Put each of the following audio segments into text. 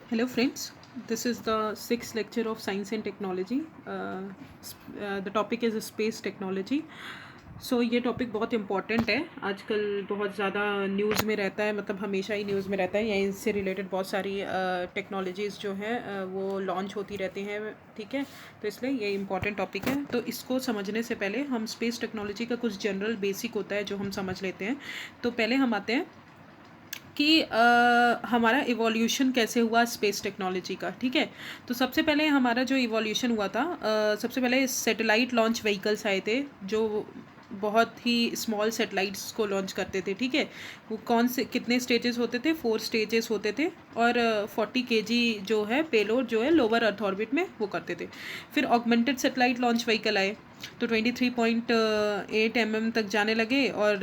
Hello friends, this is the sixth lecture of Science and Technology. The topic is space technology. सो ये topic बहुत important है। आजकल बहुत ज़्यादा न्यूज़ में रहता है, मतलब हमेशा ही न्यूज़ में रहता है, या इससे रिलेटेड बहुत सारी टेक्नोलॉजीज़ जो हैं वो लॉन्च होती रहती हैं, ठीक है। तो इसलिए ये इम्पॉर्टेंट टॉपिक है। तो इसको समझने से पहले हम स्पेस टेक्नोलॉजी का कुछ जनरल बेसिक होता है जो हम समझ लेते हैं। तो पहले हम आते हैं कि हमारा इवोल्यूशन कैसे हुआ स्पेस टेक्नोलॉजी का, ठीक है। तो सबसे पहले हमारा जो इवोल्यूशन हुआ था, सबसे पहले सैटेलाइट लॉन्च व्हीकल्स आए थे जो बहुत ही स्मॉल सैटेलाइट्स को लॉन्च करते थे, ठीक है। वो कौन से कितने स्टेजेस होते थे, 4 स्टेजेस होते थे, और 40 kg जो है पेलोड जो है लोअर अर्थ ऑर्बिट में वो करते थे। फिर ऑगमेंटेड सैटेलाइट लॉन्च व्हीकल आए तो 23.8 mm तक जाने लगे और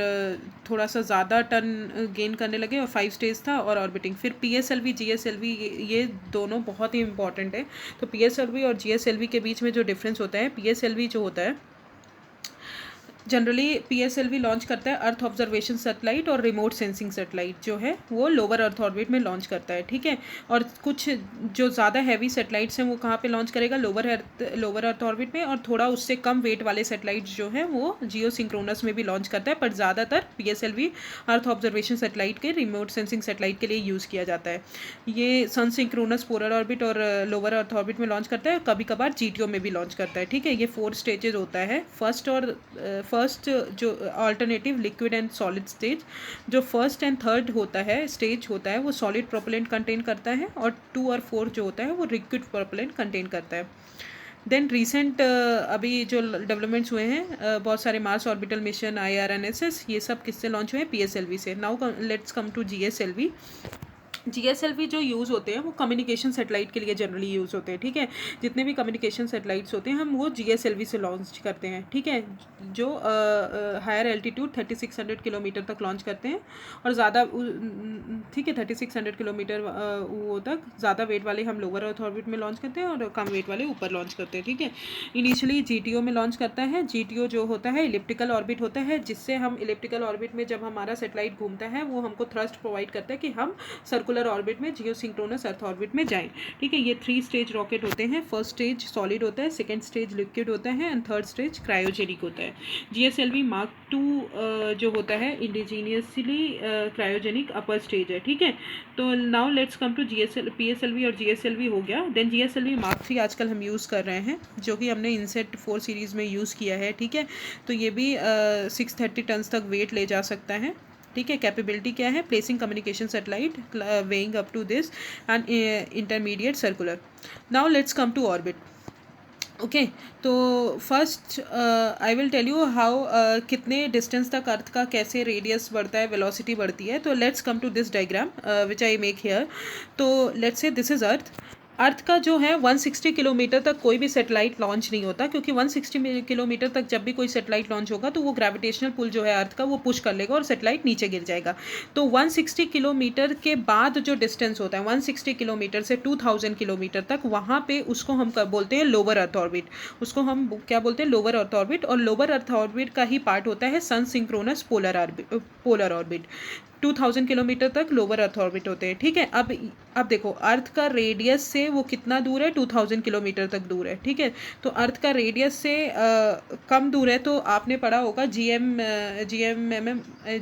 थोड़ा सा ज़्यादा टन गेन करने लगे, और 5 स्टेज था और ऑर्बिटिंग। फिर PSLV GSLV ये दोनों बहुत ही इंपॉर्टेंट है। तो PSLV और GSLV के बीच में जो डिफरेंस होता है, PSLV जो होता है जनरली PSLV लॉन्च करता है अर्थ ऑब्जर्वेशन सैटेलाइट और रिमोट सेंसिंग सैटेलाइट जो है वो लोअर अर्थ ऑर्बिट में लॉन्च करता है, ठीक है। और कुछ जो ज़्यादा हैवी सैटेलाइट्स हैं वो कहाँ पे लॉन्च करेगा, लोअर अर्थ ऑर्बिट में, और थोड़ा उससे कम वेट वाले सैटेलाइट्स जो है वो जियो सिंक्रोनस में भी लॉन्च करता है। पर ज़्यादातर PSLV अर्थ ऑब्जर्वेशन सैटेलाइट के रिमोट सेंसिंग सैटेलाइट के लिए यूज़ किया जाता है। ये सन सिंक्रोनस पोलर ऑर्बिट और लोअर अर्थ ऑर्बिट में लॉन्च करता है, कभी कभार GTO में भी लॉन्च करता है, ठीक है। ये 4 स्टेजेस होता है। फर्स्ट जो alternative liquid and solid stage, जो फर्स्ट एंड थर्ड होता है स्टेज होता है वो सॉलिड प्रोपेलेंट कंटेन करता है, और 2 और 4 जो होता है वो लिक्विड प्रोपेलेंट कंटेन करता है। देन रिसेंट अभी जो डेवलपमेंट्स हुए हैं, बहुत सारे मार्स ऑर्बिटल मिशन IRNSS, ये सब किससे लॉन्च हुए हैं, PSLV से। Now let's come to GSLV। GSLV जो यूज़ होते हैं वो कम्युनिकेशन सैटेलाइट के लिए जनरली यूज़ होते हैं, ठीक है। जितने भी कम्युनिकेशन सैटेलाइट्स होते हैं हम वो GSLV से लॉन्च करते हैं, ठीक है। जो हायर एल्टीट्यूड 3600 किलोमीटर तक लॉन्च करते हैं, और ज़्यादा ठीक है 3600 किलोमीटर वो तक ज़्यादा वेट वाले हम लोअर अर्थ ऑर्बिट में लॉन्च करते हैं, और कम वेट वाले ऊपर लॉन्च करते हैं, ठीक है। इनिशियली GTO में लॉन्च करता है। GTO जो होता है इलिप्टिकल ऑर्बिट होता है, जिससे हम इलिप्टिकल ऑर्बिट में जब हमारा सैटेलाइट घूमता है वो हमको थ्रस्ट प्रोवाइड करता है कि हम सर्कुलर ऑर्बिट में जियो सिंक्रोनस अर्थ ऑर्बिट में जाएं, ठीक है। ये 3 स्टेज रॉकेट होते हैं। फर्स्ट स्टेज सॉलिड होता है, सेकंड स्टेज लिक्विड होता है, एंड थर्ड स्टेज क्रायोजेनिक होता है। GSLV Mark 2 जो होता है इंडिजीनियसली क्रायोजेनिक अपर स्टेज है, ठीक है। तो now let's come to PSLV और GSLV हो गया। देन GSLV Mark 3 आजकल हम यूज़ कर रहे हैं, जो कि हमने इनसेट 4 सीरीज़ में यूज़ किया है, ठीक है। तो ये भी 630 टन तक वेट ले जा सकता है, ठीक है। कैपेबिलिटी क्या है, placing communication satellite weighing up to this and intermediate circular. Now let's come to orbit, okay. तो first I will tell you how कितने डिस्टेंस तक अर्थ का कैसे रेडियस बढ़ता है, वेलोसिटी बढ़ती है। तो let's come to this diagram which I make here. तो let's say this is earth का जो है 160 किलोमीटर तक कोई भी सैटेलाइट लॉन्च नहीं होता, क्योंकि 160 किलोमीटर तक जब भी कोई सैटेलाइट लॉन्च होगा तो वो ग्रेविटेशनल पुल जो है अर्थ का वो पुश कर लेगा और सैटेलाइट नीचे गिर जाएगा। तो 160 किलोमीटर के बाद जो डिस्टेंस होता है 160 किलोमीटर से 2000 किलोमीटर तक, वहाँ पे उसको हम बोलते हैं लोअर अर्थ ऑर्बिट। उसको हम क्या बोलते हैं, लोअर अर्थ ऑर्बिट। और लोअर अर्थ ऑर्बिट का ही पार्ट होता है सन सिंक्रोनस पोलर ऑर्बिट। 2000 किलोमीटर तक लोअर अर्थ ऑर्बिट होते हैं, ठीक है। अब देखो अर्थ का रेडियस से वो कितना दूर है, 2000 किलोमीटर तक दूर है, ठीक है। तो अर्थ का रेडियस से कम दूर है, तो आपने पढ़ा होगा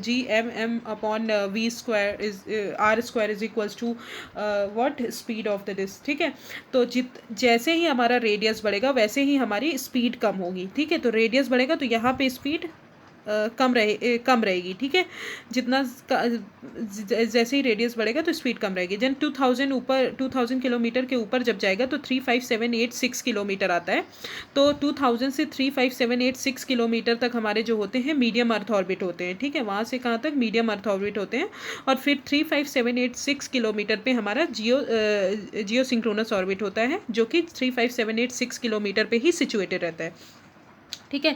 GMM upon V square is R square is equals to what, speed of the disc, ठीक है। तो जैसे ही हमारा रेडियस बढ़ेगा वैसे ही हमारी स्पीड कम होगी, ठीक है। तो रेडियस बढ़ेगा तो यहाँ पे स्पीड कम रहेगी, ठीक है। जैसे ही रेडियस बढ़ेगा तो स्पीड कम रहेगी। जन 2000 किलोमीटर के ऊपर जब जाएगा तो 35786 किलोमीटर आता है। तो 2000 से 35786 किलोमीटर तक हमारे जो होते हैं मीडियम अर्थ ऑर्बिट होते हैं, ठीक है। वहाँ से कहाँ तक, मीडियम अर्थ ऑर्बिट होते हैं। और फिर 35786 किलोमीटर पे हमारा जियो सिंक्रोनस ऑर्बिट होता है, जो कि 35786 किलोमीटर पे ही सिचुएटेड रहता है, ठीक है।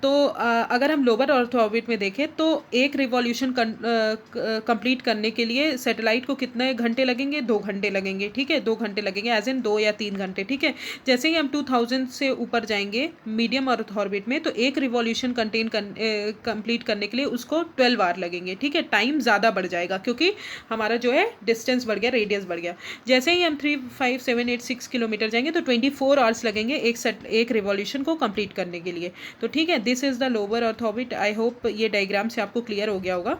तो अगर हम लोअर अर्थ ऑर्बिट में देखें तो एक रिवॉल्यूशन कंप्लीट करने के लिए सैटेलाइट को कितने घंटे लगेंगे, 2 घंटे लगेंगे, ठीक है, 2 घंटे लगेंगे, एज इन 2 या 3 घंटे, ठीक है। जैसे ही हम 2000 से ऊपर जाएंगे मीडियम अर्थ ऑर्बिट में, तो एक रिवॉल्यूशन कंप्लीट करने के लिए उसको 12 आवर लगेंगे, ठीक है। टाइम ज़्यादा बढ़ जाएगा क्योंकि हमारा जो है डिस्टेंस बढ़ गया, रेडियस बढ़ गया। जैसे ही हम 35786 किलोमीटर जाएंगे तो 24 आवर्स लगेंगे एक रिवॉल्यूशन को कंप्लीट करने के लिए। तो ठीक है, this is the lower earth orbit. I hope ये डायग्राम से आपको क्लियर हो गया होगा।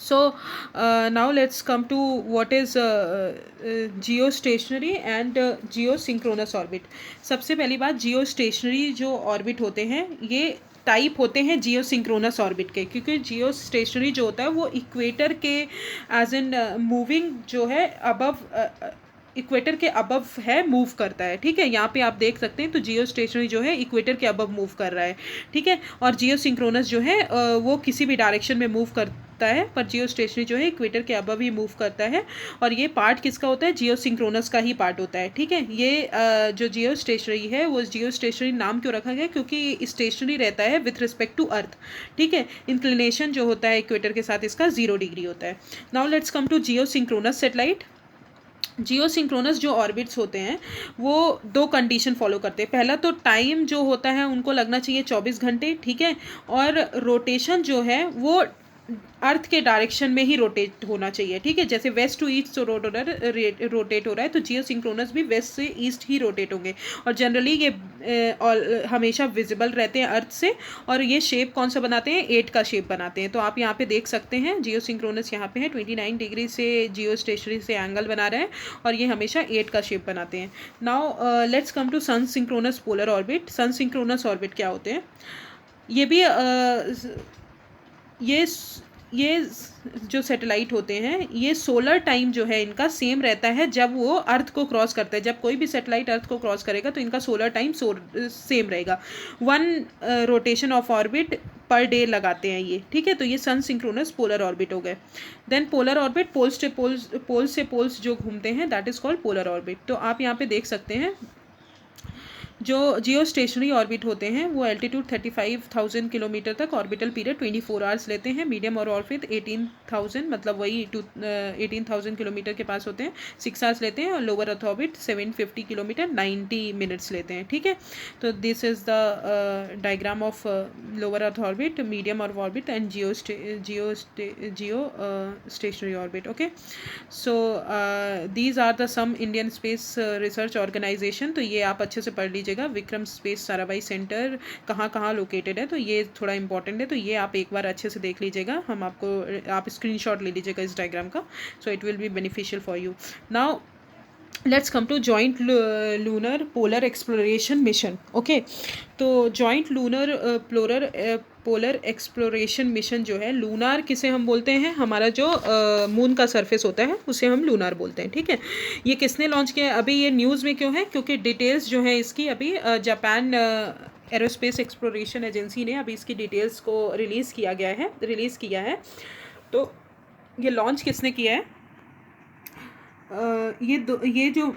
So now let's come to what is geostationary and geosynchronous orbit. सबसे पहली बात, जियोस्टेशनरी जो ऑर्बिट होते हैं ये टाइप होते हैं जियोसिंक्रोनस ऑर्बिट के, क्योंकि जियोस्टेशनरी जो होता है वो इक्वेटर के एज इन मूविंग जो है अबव इक्वेटर के अबव है, मूव करता है, ठीक है। यहाँ पे आप देख सकते हैं तो जियो स्टेशनरी जो है इक्वेटर के अबव मूव कर रहा है, ठीक है। और जियो सिंक्रोनस जो है वो किसी भी डायरेक्शन में मूव करता है, पर जियो स्टेशनरी जो है इक्वेटर के अबव ही मूव करता है। और ये पार्ट किसका होता है, जियो सिंक्रोनस का ही पार्ट होता है, ठीक है। ये जो जियो स्टेशनरी है वो जियो स्टेशनरी नाम क्यों रखा गया, क्योंकि स्टेशनरी रहता है विथ रिस्पेक्ट टू अर्थ, ठीक है। इंक्लिनेशन जो होता है इक्वेटर के साथ इसका 0 डिग्री होता है। Now let's come to geosynchronous satellite. Geosynchronous जो ऑर्बिट्स होते हैं वो 2 कंडीशन फॉलो करते हैं। पहला तो टाइम जो होता है उनको लगना चाहिए 24 घंटे, ठीक है। और रोटेशन जो है वो अर्थ के डायरेक्शन में ही रोटेट होना चाहिए, ठीक है। जैसे वेस्ट टू ईस्ट रोटेट हो रहा है तो जियो सिंक्रोनस भी वेस्ट से ईस्ट ही रोटेट होंगे। और जनरली ये हमेशा विजिबल रहते हैं अर्थ से। और ये शेप कौन सा बनाते हैं, 8 का शेप बनाते हैं। तो आप यहाँ पे देख सकते हैं जियो सिंक्रोनस यहाँ पे है, 29 डिग्री से जियो स्टेशनरी से एंगल बना रहे हैं और ये हमेशा 8 का शेप बनाते हैं। Now let's come to sun synchronous polar orbit. Sun synchronous orbit क्या होते हैं, ये भी ये जो सैटेलाइट होते हैं ये सोलर टाइम जो है इनका सेम रहता है जब वो अर्थ को क्रॉस करता है। जब कोई भी सैटेलाइट अर्थ को क्रॉस करेगा तो इनका सोलर टाइम सेम रहेगा। 1 rotation of orbit per day लगाते हैं ये, ठीक है। तो ये सन सिंक्रोनस पोलर ऑर्बिट हो गए। देन पोलर ऑर्बिट, पोल्स से पोल्स जो घूमते हैं, that is called polar orbit. तो आप यहाँ पे देख सकते हैं जो जियो स्टेशनरी ऑर्बिट होते हैं वो एल्टीट्यूड 35,000 किलोमीटर तक, ऑर्बिटल पीरियड 24 आवर्स लेते हैं। मीडियम और ऑर्बिट 18,000 मतलब वही 18,000 किलोमीटर के पास होते हैं, 6 आवर्स लेते हैं। और lower earth orbit 750 kilometre 90 minutes लेते हैं, ठीक है। तो this is the diagram of lower earth orbit, medium और orbit and geostationary orbit. Okay, so these are the some Indian Space Research Organisation. तो ये आप अच्छे से पढ़ लीजिए। विक्रम स्पेस साराभाई सेंटर कहाँ कहाँ लोकेटेड है, तो ये थोड़ा इंपॉर्टेंट है, तो ये आप एक बार अच्छे से देख लीजिएगा। आप स्क्रीनशॉट ले लीजिएगा इस डायग्राम का, so it will be beneficial for you. Now let's come to joint lunar polar exploration mission. Okay, तो joint lunar polar exploration mission जो है, लूनार किसे हम बोलते हैं, हमारा जो मून का सरफेस होता है उसे हम लूनार बोलते हैं, ठीक है। ये किसने लॉन्च किया है, अभी ये न्यूज़ में क्यों है, क्योंकि डिटेल्स जो है इसकी अभी जापान एरोस्पेस एक्सप्लोरेशन एजेंसी ने अभी इसकी डिटेल्स को रिलीज़ किया है। तो ये लॉन्च किसने किया है, ये जो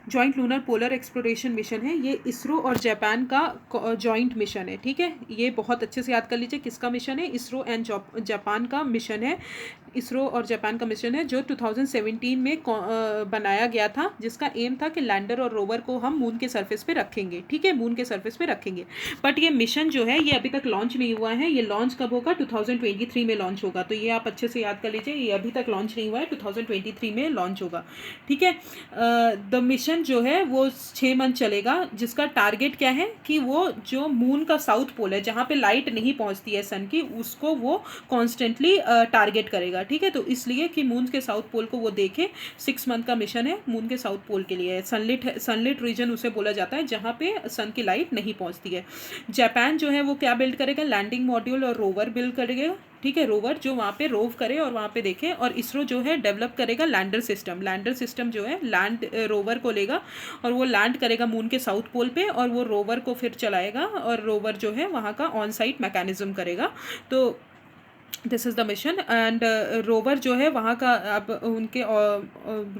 joint lunar polar exploration mission है ये इसरो और जापान का जॉइंट मिशन है, ठीक है। ये बहुत अच्छे से याद कर लीजिए किसका मिशन है, इसरो एंड जापान का मिशन है। इसरो और जापान का मिशन है जो 2017 में बनाया गया था, जिसका एम था कि लैंडर और रोवर को हम मून के सरफेस पे रखेंगे, ठीक है, मून के सरफेस पे रखेंगे। बट ये मिशन जो है ये अभी तक लॉन्च नहीं हुआ है। ये लॉन्च कब होगा, 2023 में लॉन्च होगा। तो ये आप अच्छे से याद कर लीजिए, ये अभी तक लॉन्च नहीं हुआ है, 2023 में लॉन्च होगा, ठीक है। द मिशन जो है वो 6 मंथ चलेगा, जिसका टारगेट क्या है कि वो जो मून का साउथ पोल है जहाँ पे लाइट नहीं पहुँचती है सन की, उसको वो कॉन्स्टेंटली टारगेट करेगा, ठीक है। तो इसलिए कि मून के साउथ पोल को वो देखे। 6 मंथ का मिशन है, मून के साउथ पोल के लिए है। सनलिट रीजन उसे बोला जाता है जहाँ पे सन की लाइट नहीं पहुँचती है। जापान जो है वो क्या बिल्ड करेगा, लैंडिंग मॉड्यूल और रोवर बिल्ड करेगा, ठीक है, रोवर जो वहाँ पे रोव करे और वहाँ पे देखे। और इसरो जो है डेवलप करेगा लैंडर सिस्टम जो है लैंड रोवर को लेगा और वो लैंड करेगा मून के साउथ पोल पे, और वो रोवर को फिर चलाएगा और रोवर जो है वहाँ का ऑन साइट मैकेनिज्म करेगा। तो this is the mission. And rover जो है वहाँ का अब उनके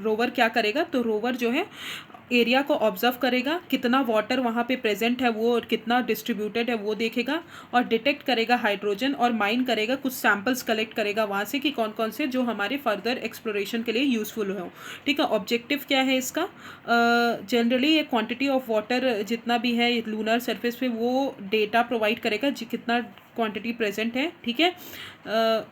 रोवर क्या करेगा, तो रोवर जो है एरिया को ऑब्जर्व करेगा, कितना वाटर वहाँ पे प्रेजेंट है वो और कितना डिस्ट्रीब्यूटेड है वो देखेगा, और डिटेक्ट करेगा हाइड्रोजन, और माइन करेगा, कुछ सैम्पल्स कलेक्ट करेगा वहाँ से कि कौन कौन से जो हमारे फर्दर एक्सप्लोरेशन के लिए यूज़फुल हो। ठीक है, ऑब्जेक्टिव क्या है इसका? जनरली ये क्वांटिटी ऑफ वाटर जितना भी है लूनर सरफेस पे वो डेटा प्रोवाइड करेगा कितना क्वांटिटी प्रेजेंट है। ठीक है,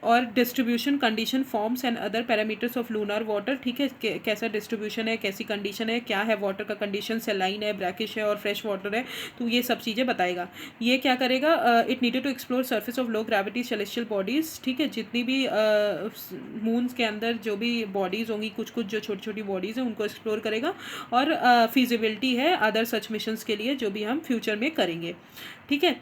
और distribution, condition, forms and other parameters of lunar water. ठीक है, कैसा डिस्ट्रीब्यूशन है, कैसी कंडीशन है, क्या है वाटर का कंडीशन, सलाइन है, ब्रैकिश है और फ्रेश वाटर है, तो ये सब चीज़ें बताएगा। ये क्या करेगा? It needed to explore surface of low gravity celestial bodies. ठीक है, जितनी भी मून के अंदर जो भी बॉडीज़ होंगी, कुछ कुछ जो छोटी छोटी बॉडीज़ हैं उनको एक्सप्लोर करेगा, और फिजिबिलिटी है अदर सच मिशंस के लिए जो भी हम फ्यूचर में करेंगे। ठीक है,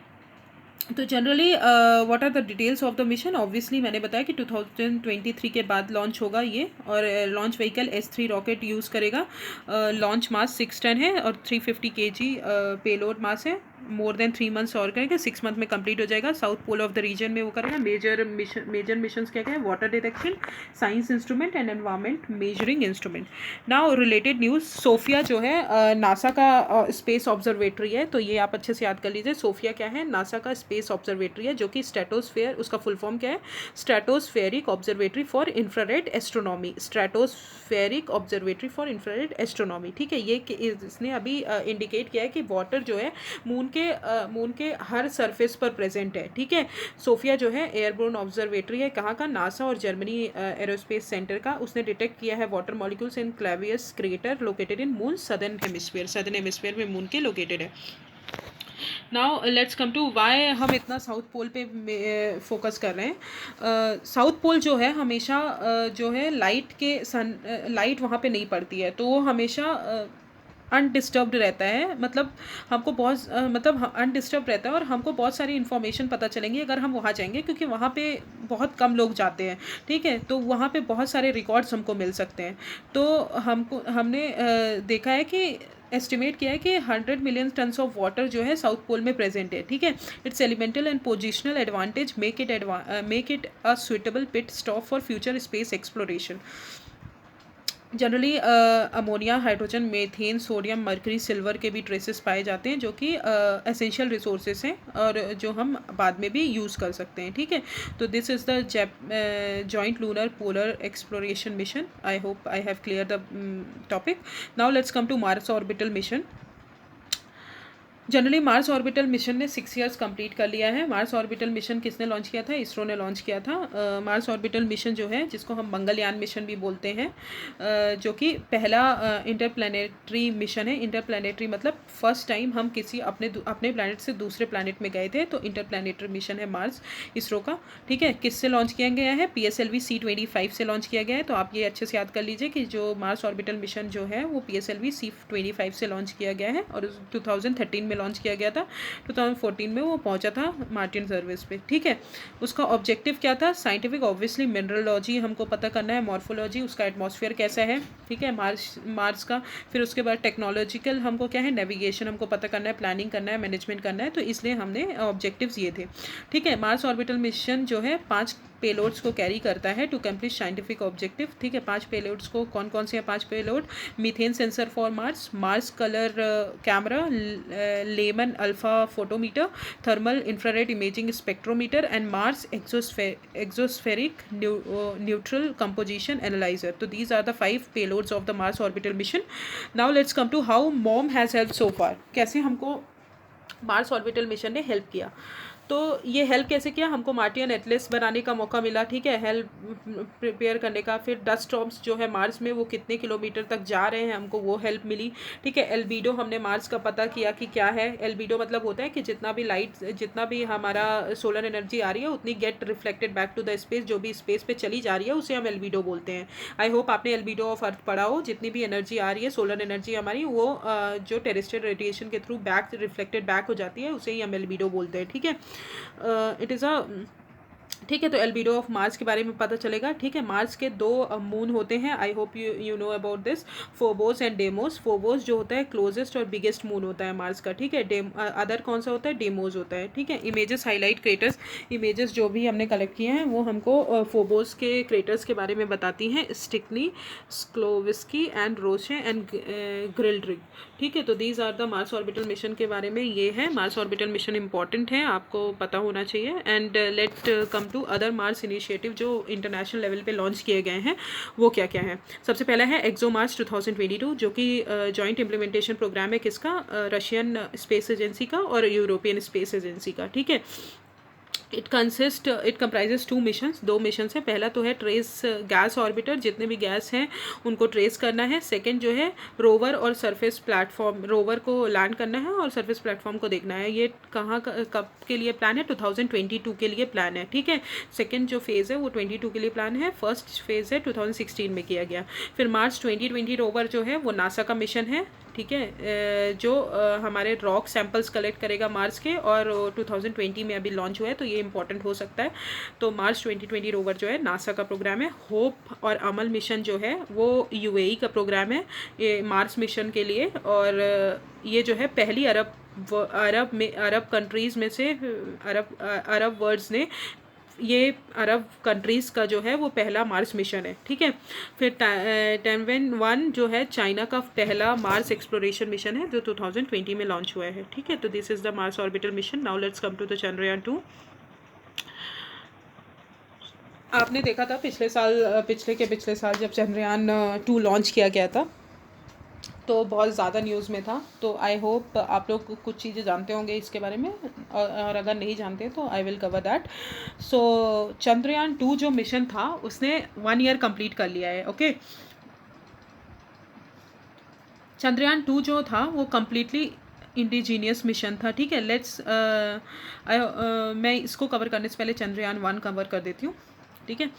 तो generally what are the details of the mission? Obviously मैंने बताया कि 2023 के बाद लॉन्च होगा ये, और launch vehicle S3 rocket use करेगा। लॉन्च मास 6 टन है और 350 kg पेलोड मास है। मोर देन 3 मंथ्स और करेगा, 6 मंथ में कंप्लीट हो जाएगा। South pole of the region में वो करेगा। मेजर मिशंस क्या क्या है? Water detection, science instrument and environment measuring instrument. Now related news, Sofia जो है नासा का स्पेस ऑब्जर्वेटरी है, तो ये आप अच्छे से याद कर लीजिए। सोफिया क्या है? नासा का स्पेस ऑब्जर्वेटरी है, जो कि स्ट्रेटोस्फेयर, उसका फुल फॉर्म क्या है? Stratospheric observatory for infrared astronomy. Stratospheric observatory for infrared astronomy. ठीक है, ये इसने अभी इंडिकेट किया है कि वाटर जो है मून के हर सरफेस पर प्रेजेंट है। ठीक है, सोफिया जो है एयरबोर्न ऑब्जर्वेटरी है, कहाँ का? नासा और जर्मनी एरोस्पेस सेंटर का। उसने डिटेक्ट किया है water molecules in Clavius crater located in moon southern hemisphere में मून के लोकेटेड है। Now let's come to why हम इतना साउथ पोल पे फोकस कर रहे हैं। साउथ पोल जो है हमेशा जो है लाइट वहाँ पे नहीं पड़ती है, तो वो हमेशा अनडिस्टर्ब्ड रहता है। मतलब हमको बहुत अनडिस्टर्ब रहता है, और हमको बहुत सारी इन्फॉर्मेशन पता चलेंगी अगर हम वहाँ जाएंगे, क्योंकि वहाँ पे बहुत कम लोग जाते हैं। ठीक है, तो वहाँ पे बहुत सारे रिकॉर्ड्स हमको मिल सकते हैं। तो हमने देखा है कि एस्टिमेट किया है कि 100 मिलियन टन्स ऑफ वाटर जो है साउथ पोल में प्रेजेंट है। ठीक है, it's elemental and positional advantage make it a suitable pit stop for future space exploration. Generally ammonia, hydrogen, methane, sodium, mercury, silver के भी ट्रेसेस पाए जाते हैं, जो कि एसेंशियल रिसोर्सेज हैं और जो हम बाद में भी यूज़ कर सकते हैं। ठीक है, तो this is the joint lunar polar exploration mission. I hope I have clear the topic. Now let's come to Mars orbital mission. Generally Mars orbital mission ने 6 इयर्स कंप्लीट कर लिया है। मार्स ऑर्बिटल मिशन किसने launch किया था? इसरो ने launch किया था। मार्स ऑर्बिटल मिशन जो है, जिसको हम मंगलयान मिशन भी बोलते हैं, जो कि पहला इंटरप्लैनेटरी मिशन है। इंटरप्लैनेटरी मतलब फर्स्ट टाइम हम किसी अपने प्लैनेट से दूसरे प्लैनेट में गए थे, तो इंटरप्लैनेटरी मिशन है मार्स, इसरो का। ठीक है, किससे लॉन्च किया गया है? PSLV C25 से लॉन्च किया गया है। तो आप ये अच्छे से याद कर लीजिए कि जो मार्स ऑर्बिटल मिशन जो है वो PSLV C25 से लॉन्च किया गया है, और 2013 में लॉन्च किया गया था। 2014 में वो पहुंचा था मार्टिन सर्विस पे। ठीक है, उसका ऑब्जेक्टिव क्या था? साइंटिफिक, ऑब्वियसली मिनरलॉजी हमको पता करना है, मॉर्फोलॉजी, उसका एटमॉस्फेयर कैसा है। ठीक है, मार्स का। फिर उसके बाद टेक्नोलॉजिकल हमको क्या है? नेविगेशन हमको पता करना है, प्लानिंग करना है, मैनेजमेंट करना है। तो इसलिए हमने ऑब्जेक्टिव्स ये थे। ठीक है, मार्स ऑर्बिटल मिशन जो है 5 पेलोड्स को कैरी करता है टू कंप्लीट साइंटिफिक ऑब्जेक्टिव। ठीक है, 5 पेलोड्स को कौन कौन से हैं? 5 payload: methane sensor for Mars, Mars colour camera, Lyman alpha photometer, thermal infrared imaging spectrometer and Mars exospheric neutral composition analyser. तो these are the 5 payloads of the Mars orbital mission. Now let's come to how MOM has help so far. कैसे हमको Mars orbital mission ने help किया? तो ये help कैसे किया? हमको मार्टियन एटलस बनाने का मौका मिला। ठीक है, हेल्प प्रिपेयर करने का। फिर डस्ट स्टॉर्म्स जो है मार्स में वो कितने किलोमीटर तक जा रहे हैं, हमको वो हेल्प मिली। ठीक है, एल्बिडो हमने मार्स का पता किया कि क्या है। एल्बिडो मतलब होता है कि जितना भी हमारा सोलर एनर्जी आ रही है उतनी get reflected back to the space, जो भी स्पेस पे चली जा रही है उसे हम एल्बिडो बोलते हैं। आई होप आपने एल्बिडो ऑफ अर्थ पढ़ा हो। जितनी भी एनर्जी आ रही है, सोलर एनर्जी हमारी, वो जो टेरेस्ट्रियल रेडिएशन के थ्रू रिफ्लेक्टेड बैक हो जाती है, उसे ही हम एल्बिडो बोलते हैं। ठीक है, इट इज़ अ ठीक है। तो एल्बिडो ऑफ मार्स के बारे में पता चलेगा। ठीक है, मार्स के 2 मून होते हैं, I hope you know about this, Phobos and demos. Phobos जो होता है क्लोजेस्ट और बिगेस्ट मून होता है मार्स का। ठीक है, अदर कौन सा होता है, डेमोस होता है। ठीक है, इमेजेस हाईलाइट क्रेटर्स, इमेजेस जो भी हमने कलेक्ट किए हैं वो हमको फोबोस के क्रेटर्स के बारे में बताती हैं, स्टिकनी, स्क्लोविस्की एंड रोशे एंड ग्रिल्ड्रिग। ठीक है, तो these are the Mars orbital mission के बारे में ये है। मार्स ऑर्बिटल मिशन इंपॉर्टेंट है, आपको पता होना चाहिए। And let come to other Mars initiative जो इंटरनेशनल लेवल पे लॉन्च किए गए हैं, वो क्या क्या है। सबसे पहला है एक्सोमार्स 2022, जो कि जॉइंट इम्प्लीमेंटेशन प्रोग्राम है किसका, रशियन स्पेस एजेंसी का और यूरोपियन स्पेस एजेंसी का। ठीक है, इट कंप्राइजेस 2 मिशंस, 2 मिशंस हैं। पहला तो है ट्रेस गैस ऑर्बिटर, जितने भी गैस हैं उनको ट्रेस करना है। सेकंड जो है रोवर और सरफेस प्लेटफॉर्म, रोवर को लैंड करना है और सरफेस प्लेटफॉर्म को देखना है। ये कहाँ कब के लिए प्लान है, 2022 के लिए प्लान है। ठीक है, सेकंड जो फेज़ है वो 22 के लिए प्लान है, फर्स्ट फेज़ है 2016 में किया गया। फिर मार्च 2020 रोवर जो है वो नासा का मिशन है। ठीक है, जो हमारे रॉक सैंपल्स कलेक्ट करेगा मार्स के, और 2020 में अभी लॉन्च हुआ है, तो ये इंपॉर्टेंट हो सकता है। तो मार्च 2020 रोवर जो है नासा का प्रोग्राम है। होप और अमल मिशन जो है वो यूएई का प्रोग्राम है ये मार्स मिशन के लिए। और ये जो है पहली अरब कंट्रीज़ में से, अरब वर्ल्ड्स ने, ये अरब कंट्रीज़ का जो है वो पहला मार्स मिशन है। ठीक है, फिर टाइमवेन-1 जो है चाइना का पहला मार्स एक्सप्लोरेशन मिशन है जो 2020 में लॉन्च हुआ है। ठीक है, तो this is the Mars orbital mission. Now let's come to the Chandrayaan 2। आपने देखा था पिछले साल जब चंद्रयान 2 लॉन्च किया गया था, तो बहुत ज़्यादा न्यूज़ में था। तो आई होप आप लोग कुछ चीज़ें जानते होंगे इसके बारे में, और अगर नहीं जानते तो आई विल कवर दैट। सो चंद्रयान 2 जो मिशन था उसने 1 ईयर कंप्लीट कर लिया है। ओके, चंद्रयान 2 जो था वो कम्प्लीटली इंडिजीनियस मिशन था। ठीक है, मैं इसको कवर करने से पहले चंद्रयान 1 कवर कर देती हूँ। ठीक है,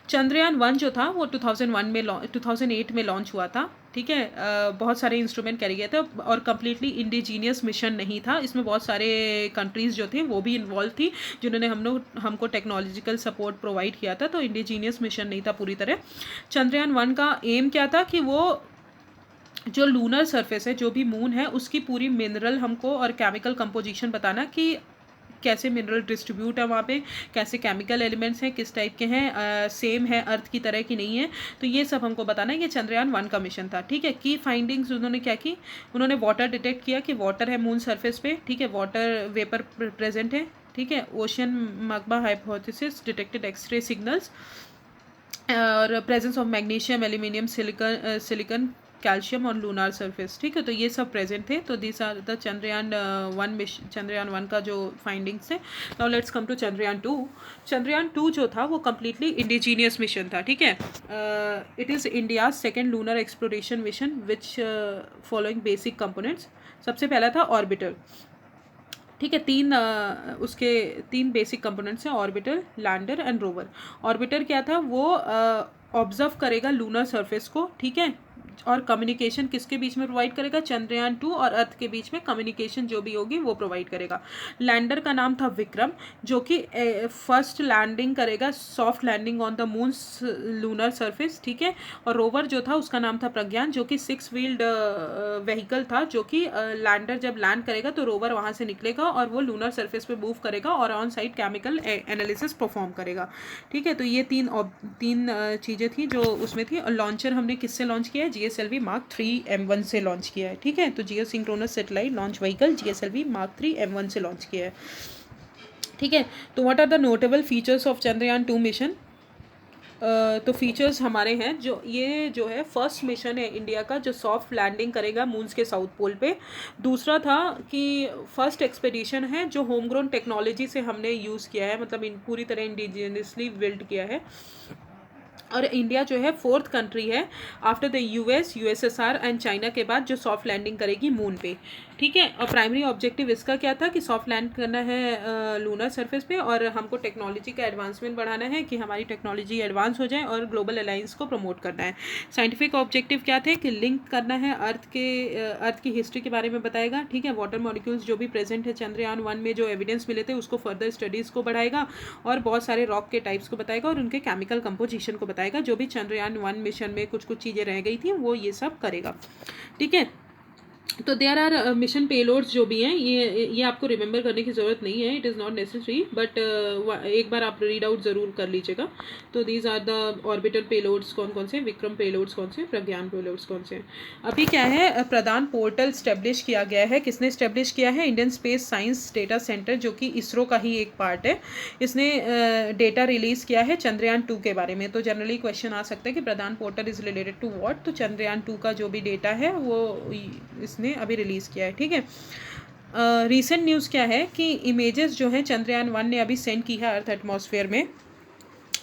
चंद्रयान 1 जो था वो 2008 में लॉन्च हुआ था। ठीक है, बहुत सारे इंस्ट्रूमेंट कैरी गए थे और कम्प्लीटली इंडिजीनियस मिशन नहीं था। इसमें बहुत सारे कंट्रीज़ जो थे वो भी इन्वॉल्व थी, जिन्होंने हमको टेक्नोलॉजिकल सपोर्ट प्रोवाइड किया था। तो इंडिजीनियस मिशन नहीं था पूरी तरह। चंद्रयान 1 का एम क्या था कि वो जो लूनर सरफेस है, जो भी मून है, उसकी पूरी मिनरल हमको और केमिकल कंपोजिशन बताना कि कैसे मिनरल डिस्ट्रीब्यूट है वहाँ पे, कैसे केमिकल एलिमेंट्स हैं, किस टाइप के हैं, सेम है अर्थ की तरह कि नहीं है। तो ये सब हमको बताना है। ये चंद्रयान 1 का मिशन था। ठीक है, की फाइंडिंग्स उन्होंने क्या की, उन्होंने वाटर डिटेक्ट किया कि वाटर है मून सरफेस पे। ठीक है, वाटर वेपर प्रेजेंट है। ठीक है, ocean magma hypothesis detected X-ray signals, और presence of magnesium, aluminium, silicon, calcium और लूनार सरफेस। ठीक है, तो ये सब प्रेजेंट थे। तो दिस आर द चंद्रयान 1 का जो फाइंडिंग्स थे। Now let's come to Chandrayaan 2। Chandrayaan 2 जो था वो कम्प्लीटली इंडिजीनियस मिशन था। ठीक है, it is India's second lunar exploration mission which following basic components. सबसे पहला था ऑर्बिटर। ठीक है, उसके 3 बेसिक कंपोनेंट्स हैं, orbiter, lander and rover. Orbiter क्या था, वो ऑब्जर्व करेगा लूनर सरफेस को। ठीक है, और कम्युनिकेशन किसके बीच में प्रोवाइड करेगा, चंद्रयान 2 और अर्थ के बीच में कम्युनिकेशन जो भी होगी वो प्रोवाइड करेगा। लैंडर का नाम था विक्रम, जो कि फर्स्ट लैंडिंग करेगा, soft landing on the moon's lunar surface. ठीक है, और रोवर जो था उसका नाम था प्रज्ञान, जो कि 6 व्हील्ड व्हीकल था, जो कि लैंडर जब लैंड करेगा तो रोवर वहाँ से निकलेगा और वो लूनर सरफेस पे मूव करेगा और on site chemical analysis perform करेगा। ठीक है, तो ये तीन चीज़ें थी जो उसमें थी। और लॉन्चर हमने किससे लॉन्च किया है, GSLV Mark 3 M1 से लॉन्च किया है। ठीक है, तो geosynchronous satellite launch vehicle GSLV Mark 3 M1 से लॉन्च किया है। ठीक है, तो what are the notable features of Chandrayaan 2 मिशन। तो फीचर्स हमारे हैं, जो है फर्स्ट मिशन है इंडिया का जो सॉफ्ट लैंडिंग करेगा मून्स के साउथ पोल पे। दूसरा था कि फर्स्ट एक्सपेडिशन है जो होम ग्रोन टेक्नोलॉजी से हमने यूज़ किया है, मतलब पूरी तरह इंडिजिनियसली बिल्ड किया है। और इंडिया जो है 4th कंट्री है after the US, USSR and China के बाद जो सॉफ्ट लैंडिंग करेगी मून पे। ठीक है। और प्राइमरी ऑब्जेक्टिव इसका क्या था कि सॉफ्ट लैंड करना है लूनर सरफेस पे, और हमको टेक्नोलॉजी का एडवांसमेंट बढ़ाना है कि हमारी टेक्नोलॉजी एडवांस हो जाए, और ग्लोबल अलायंस को प्रमोट करना है। साइंटिफिक ऑब्जेक्टिव क्या थे कि लिंक करना है अर्थ की हिस्ट्री के बारे में बताएगा, ठीक है। वाटर मॉलिक्यूल्स जो भी प्रेजेंट है चंद्रयान 1 में, जो एविडेंस मिले थे उसको फर्दर स्टडीज़ को बढ़ाएगा, और बहुत सारे रॉक के टाइप्स को बताएगा, और उनके केमिकल कंपोजिशन को बताएगा। जो भी चंद्रयान 1 मिशन में कुछ कुछ चीज़ें रह गई थी वो ये सब करेगा, ठीक है। तो देयर आर मिशन पेलोड्स जो भी हैं, ये आपको रिमेंबर करने की ज़रूरत नहीं है, it is not necessary, but एक बार आप रीड आउट ज़रूर कर लीजिएगा। तो these are the orbital payloads कौन कौन से, विक्रम पेलोड्स कौन से, प्रज्ञान पेलोड्स कौन से। अभी क्या है, प्रधान पोर्टल स्टेब्लिश किया गया है। किसने स्टेब्लिश किया है? Indian space science data centre, जो कि इसरो का ही एक पार्ट है। इसने डेटा रिलीज़ किया है चंद्रयान 2 के बारे में। तो जनरली क्वेश्चन आ सकता है कि प्रधान portal is related to what. तो चंद्रयान 2 का जो भी डेटा है वो इसने अभी रिलीज़ किया है, ठीक है। रीसेंट न्यूज़ क्या है कि इमेजेस जो हैं चंद्रयान 1 ने अभी सेंड की है अर्थ एटमॉस्फेयर में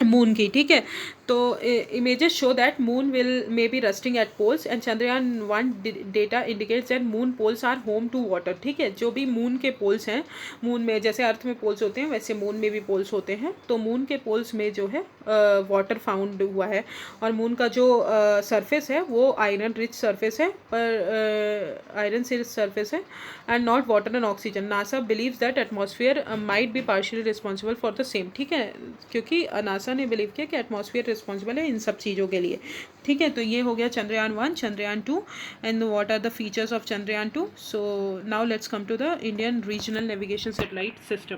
मून की, ठीक है। तो images show that moon may be rusting at poles, and Chandrayaan 1 data indicates that moon poles are home to water, ठीक है। जो भी मून के पोल्स हैं, मून में जैसे अर्थ में पोल्स होते हैं वैसे मून में भी पोल्स होते हैं। तो मून के पोल्स में जो है वाटर फाउंड हुआ है, और मून का जो सरफेस है वो आयरन रिच सरफेस है, पर आयरन से सरफेस है, and not water and oxygen. NASA believes that atmosphere might be partially responsible for the same, ठीक है। क्योंकि नासा ने बिलीव किया कि एटमॉस्फेयर रिस्पॉन्सिबल है इन सब चीज़ों के लिए, ठीक है। तो ये हो गया Chandrayaan 1, Chandrayaan 2, and what are the features of Chandrayaan 2। So now let's come to the Indian regional navigation satellite system,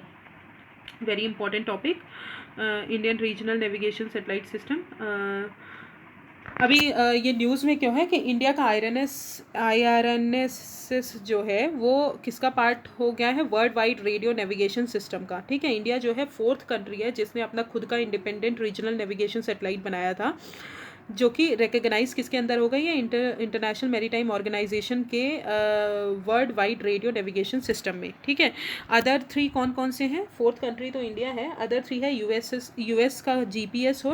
very important topic, Indian regional navigation satellite system. अभी ये न्यूज़ में क्यों है कि इंडिया का IRNSS जो है वो किसका पार्ट हो गया है? World wide radio navigation system का, ठीक है। इंडिया जो है 4th कंट्री है जिसने अपना खुद का इंडिपेंडेंट रीजनल नेविगेशन सैटेलाइट बनाया था, जो कि रिकग्नाइज किसके अंदर हो गई है? इंटरनेशनल मैरीटाइम ऑर्गेनाइजेशन के world wide radio navigation system में, ठीक है। अदर 3 कौन कौन से हैं? 4th कंट्री तो इंडिया है, अदर 3 है यूएस का GPS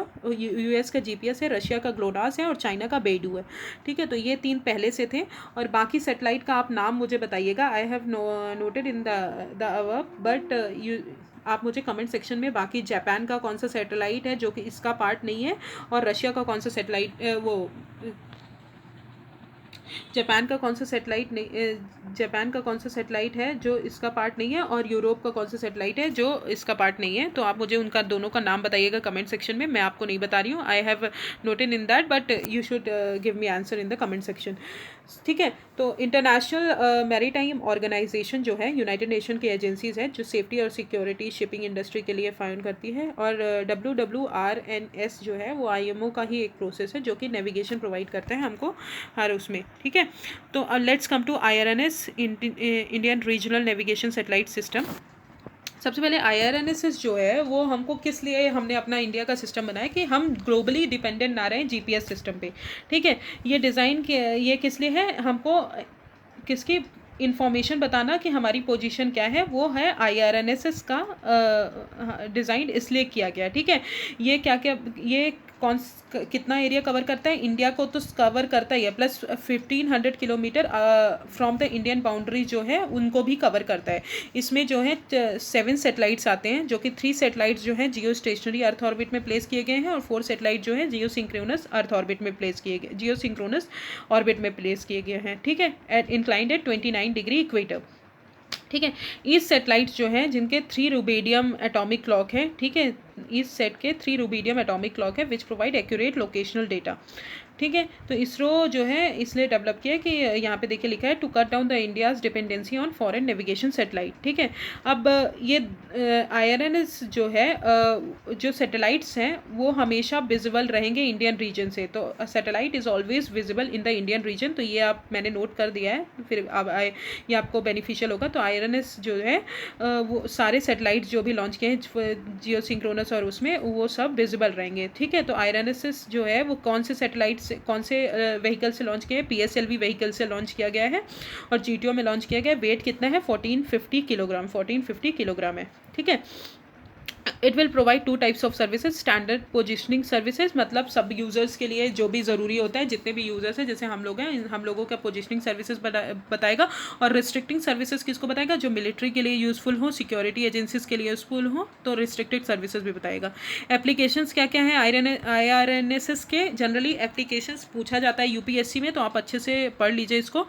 है, रशिया का ग्लोनास है, और चाइना का बेडू है, ठीक है। तो ये 3 पहले से थे, और बाकी सैटेलाइट का आप नाम मुझे बताइएगा। I have noted in the above, but आप मुझे कमेंट सेक्शन में बाकी जापान का कौन सा सैटेलाइट है जो कि इसका पार्ट नहीं है, और रशिया का कौन सा सैटेलाइट जापान का कौन सा सैटेलाइट है जो इसका पार्ट नहीं है, और यूरोप का कौन सा सैटेलाइट है जो इसका पार्ट नहीं है। तो आप मुझे उनका दोनों का नाम बताइएगा कमेंट सेक्शन में, मैं आपको नहीं बता रही हूँ। I have noted in that, but you should give me answer in the comment section, ठीक है। तो इंटरनेशनल मैरीटाइम ऑर्गेनाइजेशन जो है यूनाइटेड नेशन की एजेंसीज है जो सेफ्टी और सिक्योरिटी शिपिंग इंडस्ट्री के लिए फाउंड करती है, और WWRNS जो है वो IMO का ही एक प्रोसेस है जो कि नेविगेशन प्रोवाइड करता है हमको हर उसमें, ठीक है। तो let's come to IRNS, Indian regional navigation satellite system. सबसे पहले IRNSS जो है वो हमको किस लिए हमने अपना इंडिया का सिस्टम बनाया कि हम ग्लोबली डिपेंडेंट ना रहें GPS सिस्टम पे, ठीक है। ये किस लिए है? हमको किसकी इंफॉर्मेशन बताना कि हमारी पोजीशन क्या है, वो है IRNSS का डिज़ाइन इसलिए किया गया, ठीक है। ये ये कितना एरिया कवर करता है? इंडिया को तो कवर करता ही है, plus 1500 kilometre from the Indian boundary जो है उनको भी कवर करता है। इसमें जो है 7 सैटेलाइट्स आते हैं, जो कि 3 सैटेलाइट्स जो हैं जियो स्टेशनरी अर्थ ऑर्बिट में प्लेस किए गए हैं, और 4 सैटेलाइट जो है जियो सिंक्रोनस ऑर्बिट में प्लेस किए गए हैं, ठीक है। At inclined at 29 degree equator, ठीक है। ईस्ट सैटेलाइट्स जो हैं जिनके 3 रुबीडियम एटॉमिक क्लॉक है, ठीक है। ईस्ट सेट के 3 रुबीडियम एटॉमिक क्लॉक है which provide accurate locational data, ठीक है। तो इसरो जो है इसलिए डेवलप किया कि यहाँ पे देखिए लिखा है to cut down the India's dependency on foreign navigation satellite, ठीक है। अब ये IRNS जो है जो सैटेलाइट्स हैं वो हमेशा विजिबल रहेंगे इंडियन रीजन से। तो satellite is always visible in the Indian reason. तो ये मैंने नोट कर दिया है, फिर अब ये आपको बेनिफिशियल होगा। तो IRNS जो है वो सारे सैटेलाइट्स जो भी लॉन्च किए हैं जियो सिंक्रोनस और उसमें, वो सब विजिबल रहेंगे, ठीक है। तो IRNS जो है वो कौन से व्हीकल से लॉन्च किया है? PSLV व्हीकल से लॉन्च किया गया है, और GTO में लॉन्च किया गया है। वेट कितना है? 1450 किलोग्राम है, ठीक है। It will provide two types of services, standard positioning services, मतलब सब यूज़र्स के लिए जो भी ज़रूरी होता है, जितने भी यूज़र्स हैं जैसे हम लोग हैं, हम लोगों का पोजिशनिंग सर्विसेज बताएगा। और रिस्ट्रिक्टिंग सर्विसेज किसको बताएगा, जो मिलिट्री के लिए यूज़फुल हो, सिक्योरिटी एजेंसीज के लिए यूज़फुल हो, तो रिस्ट्रिक्टेड सर्विसेज भी बताएगा। एप्लीकेशंस क्या क्या है IRNSS के, जनरली एप्लीकेशंस पूछा जाता है यूपीएससी में, तो आप अच्छे से पढ़ लीजिए इसको।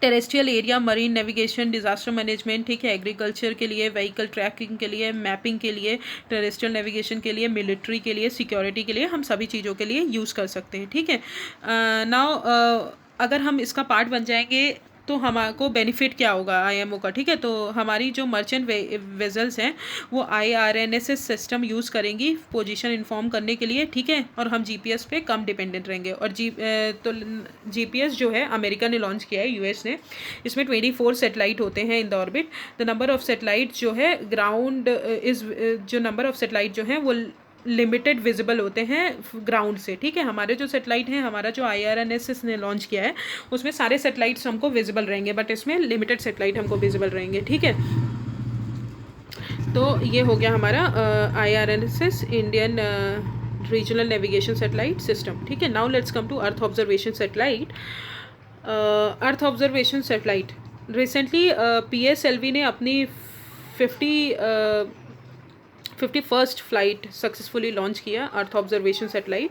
Terrestrial area, marine navigation, disaster management, ठीक है, एग्रीकल्चर के लिए, व्हीकल ट्रैकिंग के लिए, मैपिंग के लिए, टेरेस्ट्रियल नेविगेशन के लिए, मिलिट्री के लिए, सिक्योरिटी के लिए, हम सभी चीज़ों के लिए यूज़ कर सकते हैं, ठीक है। नाउ अगर हम इसका पार्ट बन जाएंगे तो हमको बेनिफिट क्या होगा आईएमओ का, ठीक है। तो हमारी जो मर्चेंट वेजल्स हैं वो IRNSS सिस्टम यूज़ करेंगी पोजीशन इन्फॉर्म करने के लिए, ठीक है, और हम जीपीएस पे कम डिपेंडेंट रहेंगे। और तो जीपीएस जो है अमेरिका ने लॉन्च किया है, यूएस ने, इसमें 24 सेटेलाइट होते हैं in the orbit. The number of satellite जो है ग्राउंड जो नंबर ऑफ सेटेलाइट जो है वो लिमिटेड विजिबल होते हैं ग्राउंड से, ठीक है। हमारे जो सेटेलाइट हैं, हमारा जो IRNSS ने लॉन्च किया है उसमें सारे सेटेलाइट्स हमको विजिबल रहेंगे, बट इसमें लिमिटेड सेटेलाइट हमको विजिबल रहेंगे, ठीक है। तो ये हो गया हमारा IRNSS, Indian regional navigation satellite system, ठीक है। Now let's come to earth observation satellite. Earth observation satellite recently PSLV ने अपनी 51st फ्लाइट सक्सेसफुली लॉन्च किया अर्थ ऑब्जर्वेशन सेटेलाइट।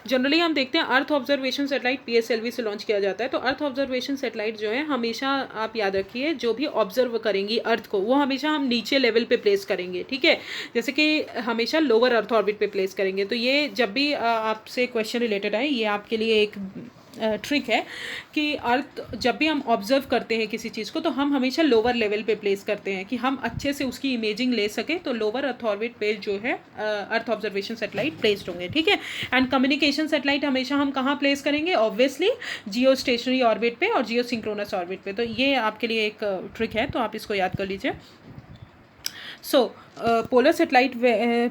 जनरली हम देखते हैं अर्थ ऑब्जर्वेशन सेटेलाइट PSLV से लॉन्च किया जाता है। तो अर्थ ऑब्जर्वेशन सेटेलाइट जो है, हमेशा आप याद रखिए, जो भी ऑब्जर्व करेंगी अर्थ को, वो हमेशा हम नीचे लेवल पे प्लेस करेंगे, ठीक है। जैसे कि हमेशा लोअर अर्थ ऑर्बिट पे प्लेस करेंगे। तो ये जब भी आपसे क्वेश्चन रिलेटेड आए, ये आपके लिए एक ट्रिक है कि अर्थ जब भी हम ऑब्जर्व करते हैं किसी चीज़ को, तो हम हमेशा लोअर लेवल पे प्लेस करते हैं कि हम अच्छे से उसकी इमेजिंग ले सकें। तो लोअर अर्थ ऑर्बिट पे जो है अर्थ ऑब्जर्वेशन सेटेलाइट प्लेस्ड होंगे, ठीक है। एंड कम्युनिकेशन सेटेलाइट हमेशा हम कहाँ प्लेस करेंगे, ऑब्वियसली जियो स्टेशनरी ऑर्बिट पे और जियो सिंक्रोनस ऑर्बिट पे। तो ये आपके लिए एक ट्रिक है, तो आप इसको याद कर लीजिए। सो पोलर सेटेलाइट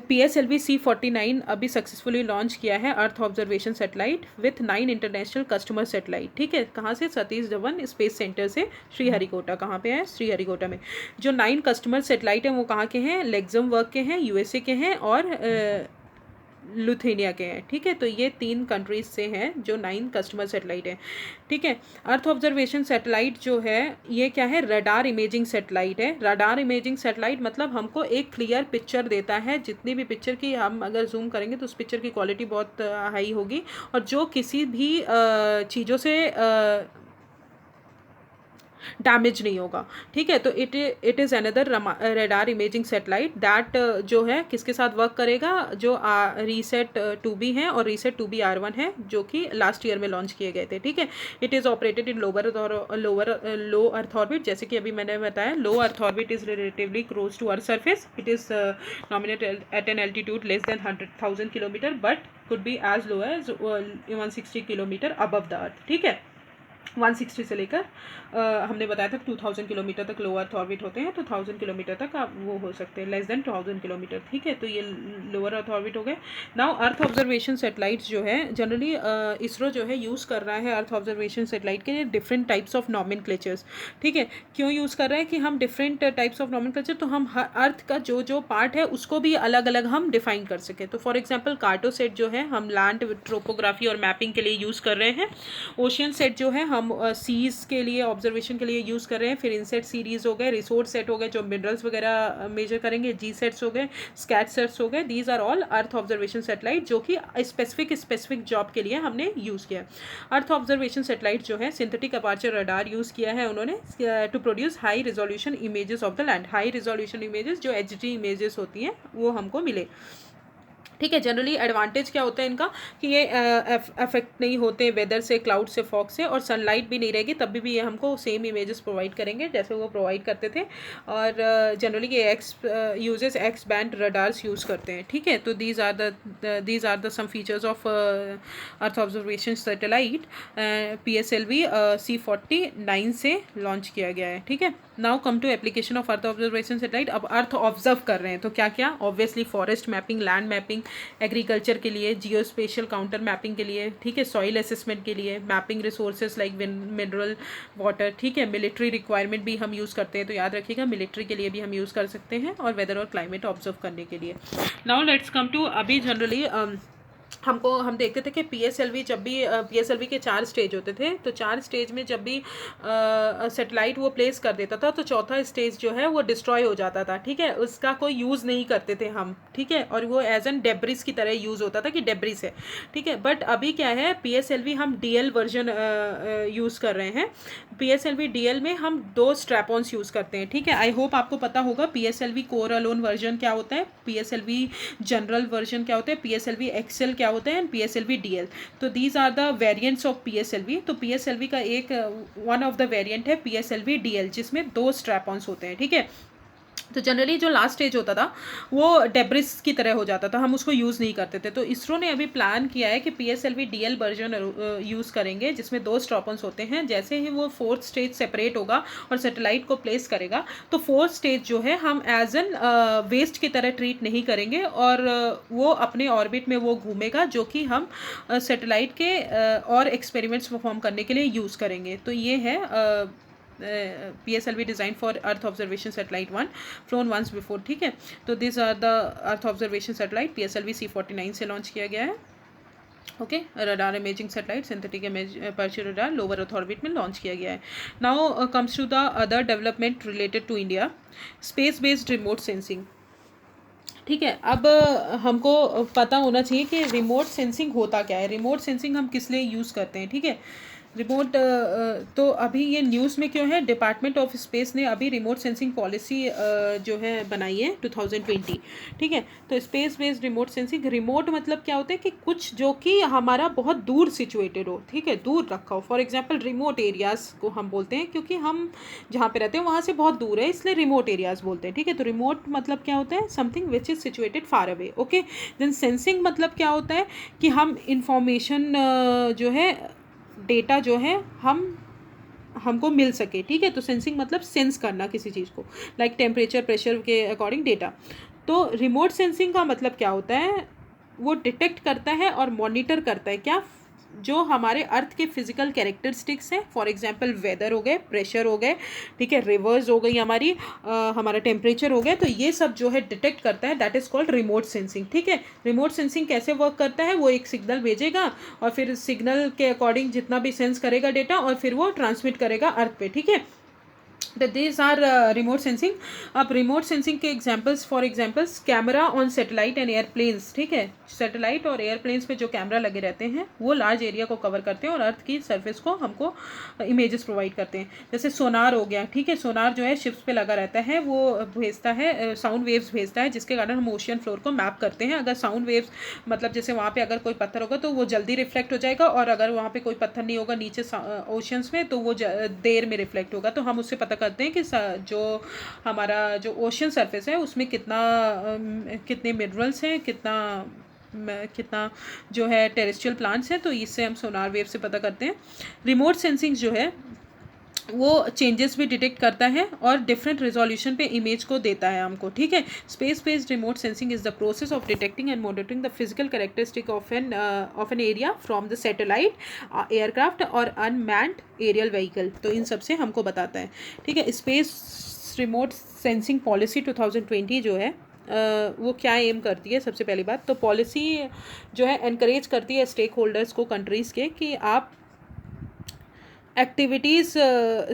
PSLV C49 अभी सक्सेसफुली लॉन्च किया है अर्थ observation satellite with 9 international customer satellite, ठीक है। कहाँ से, सतीश धवन स्पेस सेंटर से, श्रीहरिकोटा। कहाँ पे है, श्रीहरिकोटा में। जो 9 कस्टमर सेटेलाइट हैं वो कहाँ के हैं, लग्जमबर्ग के हैं, USA के हैं, और लुथेनिया के हैं, ठीक है। तो ये 3 कंट्रीज से हैं जो 9 कस्टमर सेटेलाइट हैं, ठीक है। अर्थ ऑब्जर्वेशन सेटेलाइट जो है ये क्या है, रडार इमेजिंग सेटेलाइट है। रडार इमेजिंग सेटेलाइट मतलब हमको एक क्लियर पिक्चर देता है। जितनी भी पिक्चर की हम अगर जूम करेंगे तो उस पिक्चर की क्वालिटी बहुत हाई होगी, और जो किसी भी चीज़ों से डैमेज नहीं होगा, ठीक है। तो it is another radar imaging satellite that जो है किसके साथ वर्क करेगा, जो रीसेट 2B है और रीसेट 2B R1 है, जो कि लास्ट ईयर में लॉन्च किए गए थे, ठीक है। It is operated in low earth orbit. जैसे कि अभी मैंने बताया, low earth orbit is relatively close to earth surface. It is nominated at an altitude less than 100,000 kilometre, but could be as low as 160 kilometre above the earth, ठीक है। 160 से लेकर हमने बताया था 2000 किलोमीटर तक लो अर्थ ऑर्बिट होते हैं, तो 1000 किलोमीटर तक आप वो हो सकते हैं, लेस देन 1000 किलोमीटर, ठीक है। तो ये लोअर अर्थ ऑर्बिट हो गए। नाउ अर्थ ऑब्जर्वेशन सेटेलाइट्स जो है, जनरली इसरो जो है यूज़ कर रहा है अर्थ ऑब्जर्वेशन सेटेलाइट के लिए डिफरेंट टाइप्स ऑफ नॉमेनक्लेचर्स, ठीक है। क्यों यूज़ कर रहे हैं कि हम डिफरेंट टाइप्स ऑफ नॉमेनक्लेचर, तो हम हर अर्थ का जो जो पार्ट है उसको भी अलग अलग हम डिफाइन कर सकें। तो फॉर एग्जाम्पल कार्टोसेट जो है हम लैंड ट्रोपोग्राफी और मैपिंग के लिए यूज़ कर रहे हैं। ओशियन सेट जो है हम सीज के लिए ऑब्जर्वेशन के लिए यूज़ कर रहे हैं। फिर इनसेट सीरीज़ हो गए, रिसोर्स सेट हो गए जो मिनरल्स वगैरह मेजर करेंगे, जी सेट्स हो गए, स्कैट सेट्स हो गए। These are all earth observation satellite जो कि स्पेसिफिक जॉब के लिए हमने यूज़ किया। अर्थ ऑब्जर्वेशन सेटेलाइट जो है सिंथेटिक अपार्चर रडार यूज़ किया है उन्होंने to produce high resolution images of the land. High resolution images जो HD इमेजेस होती हैं वो हमको मिले, ठीक है। जनरली एडवांटेज क्या होता है इनका कि ये अफेक्ट नहीं होते वेदर से, क्लाउड से, फॉग से, और सनलाइट भी नहीं रहेगी तब भी ये हमको सेम इमेजेस प्रोवाइड करेंगे जैसे वो प्रोवाइड करते थे। और जनरली ये uses X band radars use करते हैं, ठीक है। तो these are the some features of earth observation satellite PSLV C49 से लॉन्च किया गया है, ठीक है। Now come to application of earth observation satellite. अब अर्थ ऑब्जर्व कर रहे हैं तो क्या क्या, obviously forest mapping, land mapping, agriculture के लिए, जियो स्पेशियल काउंटर मैपिंग के लिए, ठीक है, सॉइल असेसमेंट के लिए, mapping resources like mineral water, ठीक है, मिलिट्री रिक्वायरमेंट भी हम यूज़ करते हैं, तो याद रखिएगा मिलिट्री के लिए भी हम यूज़ कर सकते हैं, और वेदर और क्लाइमेट ऑब्जर्व करने के लिए। नाउ लेट्स कम टू, अभी जनरली हम देखते थे कि पीएसएलवी, जब भी पीएसएलवी के 4 स्टेज होते थे, तो 4 स्टेज में जब भी सेटेलाइट वो प्लेस कर देता था तो चौथा स्टेज जो है वो डिस्ट्रॉय हो जाता था, ठीक है, उसका कोई यूज़ नहीं करते थे हम, ठीक है, और वो एज एन डेब्रिस की तरह यूज़ होता था कि डेब्रिस है, ठीक है। बट अभी क्या है, पीएसएलवी हम डीएल वर्जन यूज़ कर रहे हैं। पीएसएलवी डीएल में हम 2 स्ट्रैप-ऑन्स यूज़ करते हैं, ठीक है। आई होप आपको पता होगा पीएसएलवी कोर अलोन वर्जन क्या होता है, पीएसएलवी जनरल वर्जन क्या होता है, पीएसएलवी एक्सेल क्या होता है, एंड पीएसएलवी डीएल। तो these are the variants of PSLV. तो पीएसएलवी का एक वन ऑफ द वेरिएंट है पीएसएलवी डीएल, जिसमें 2 स्ट्रैप-ऑन्स होते हैं, ठीक है। तो जनरली जो लास्ट स्टेज होता था वो डेब्रिस की तरह हो जाता था, हम उसको यूज़ नहीं करते थे। तो इसरो ने अभी प्लान किया है कि पीएसएलवी डीएल वर्जन यूज़ करेंगे, जिसमें 2 स्ट्रैप-ऑन्स होते हैं। जैसे ही वो 4th स्टेज सेपरेट होगा और सैटेलाइट को प्लेस करेगा, तो 4th स्टेज जो है हम एज एन वेस्ट की तरह ट्रीट नहीं करेंगे, और वो अपने ऑर्बिट में वो घूमेगा, जो कि हम सैटेलाइट के और एक्सपेरिमेंट्स परफॉर्म करने के लिए यूज़ करेंगे। तो ये है PSLV design for earth observation satellite 1 flown once before, ठीक है। तो this are the earth observation satellite PSLV C49 से लॉन्च किया गया है, okay. Radar imaging satellite synthetic image aperture radar lower earth orbit में लॉन्च किया गया है। Now comes to the other development related to India, space based remote sensing, ठीक है। अब हमको पता होना चाहिए कि रिमोट सेंसिंग होता क्या है, रिमोट सेंसिंग हम किस लिए यूज़ करते हैं, ठीक है। रिमोट तो अभी ये न्यूज़ में क्यों है, डिपार्टमेंट ऑफ स्पेस ने अभी रिमोट सेंसिंग पॉलिसी जो है बनाई है 2020, ठीक है। तो space based remote sensing, remote मतलब क्या होता है कि कुछ जो कि हमारा बहुत दूर सिचुएटेड हो, ठीक है, दूर रखा हो। फॉर एग्जांपल रिमोट एरियाज़ को हम बोलते हैं, क्योंकि हम जहाँ पे रहते हैं वहाँ से बहुत दूर है, इसलिए रिमोट एरियाज़ बोलते हैं, ठीक है। तो रिमोट मतलब क्या होता है, something which is situated far away, okay. Then sensing मतलब क्या होता है कि हम इंफॉर्मेशन जो है, डेटा जो है हमको मिल सके, ठीक है। तो सेंसिंग मतलब सेंस करना किसी चीज़ को, लाइक टेम्परेचर प्रेशर के अकॉर्डिंग डेटा। तो रिमोट सेंसिंग का मतलब क्या होता है, वो डिटेक्ट करता है और मॉनिटर करता है क्या, जो हमारे अर्थ के फिजिकल कैरेक्टरिस्टिक्स हैं। फॉर एग्जांपल वेदर हो गए, प्रेशर हो गए, ठीक है, रिवर्स हो गई हमारी, हमारा टेम्परेचर हो गया, तो ये सब जो है डिटेक्ट करता है, that is called remote sensing, ठीक है। रिमोट सेंसिंग कैसे वर्क करता है, वो एक सिग्नल भेजेगा और फिर सिग्नल के अकॉर्डिंग जितना भी सेंस करेगा डेटा, और फिर वो ट्रांसमिट करेगा अर्थ पे, ठीक है। तो these आर रिमोट सेंसिंग। अब रिमोट सेंसिंग के examples, for examples camera on satellite and airplanes, ठीक है। सैटेलाइट और एयरप्लेन्स पे जो कैमरा लगे रहते हैं वो लार्ज एरिया को कवर करते हैं और अर्थ की सरफेस को हमको इमेजेस प्रोवाइड करते हैं। जैसे सोनार हो गया, ठीक है, सोनार जो है शिप्स पे लगा रहता है, वो भेजता है साउंड वेव्स भेजता है, जिसके कारण हम ओशियन फ्लोर को मैप करते हैं। अगर साउंड वेव्स मतलब जैसे वहाँ पे अगर कोई पत्थर होगा तो वो जल्दी रिफ्लेक्ट हो जाएगा, और अगर वहाँ पे कोई पत्थर नहीं होगा नीचे ओशियंस में तो वो देर में रिफ्लेक्ट होगा। तो हम उससे पता करते हैं कि जो हमारा जो ओशियन सरफेस है उसमें कितने मिनरल्स हैं, कितना जो है टेरेस्ट्रियल प्लांट्स हैं, तो इससे हम सोनार वेव से पता करते हैं। रिमोट सेंसिंग जो है वो चेंजेस भी डिटेक्ट करता है और डिफरेंट रेजोल्यूशन पे इमेज को देता है हमको, ठीक है। Space based remote sensing is the process of detecting and monitoring the physical characteristic of an area from the satellite, aircraft और अनमैन्ड एरियल व्हीकल। तो इन सब से हमको बताता है, ठीक है। स्पेस रिमोट सेंसिंग पॉलिसी 2020 जो है वो क्या एम करती है, सबसे पहली बात तो पॉलिसी जो है एनकरेज करती है स्टेक होल्डर्स को, कंट्रीज़ के, कि आप activities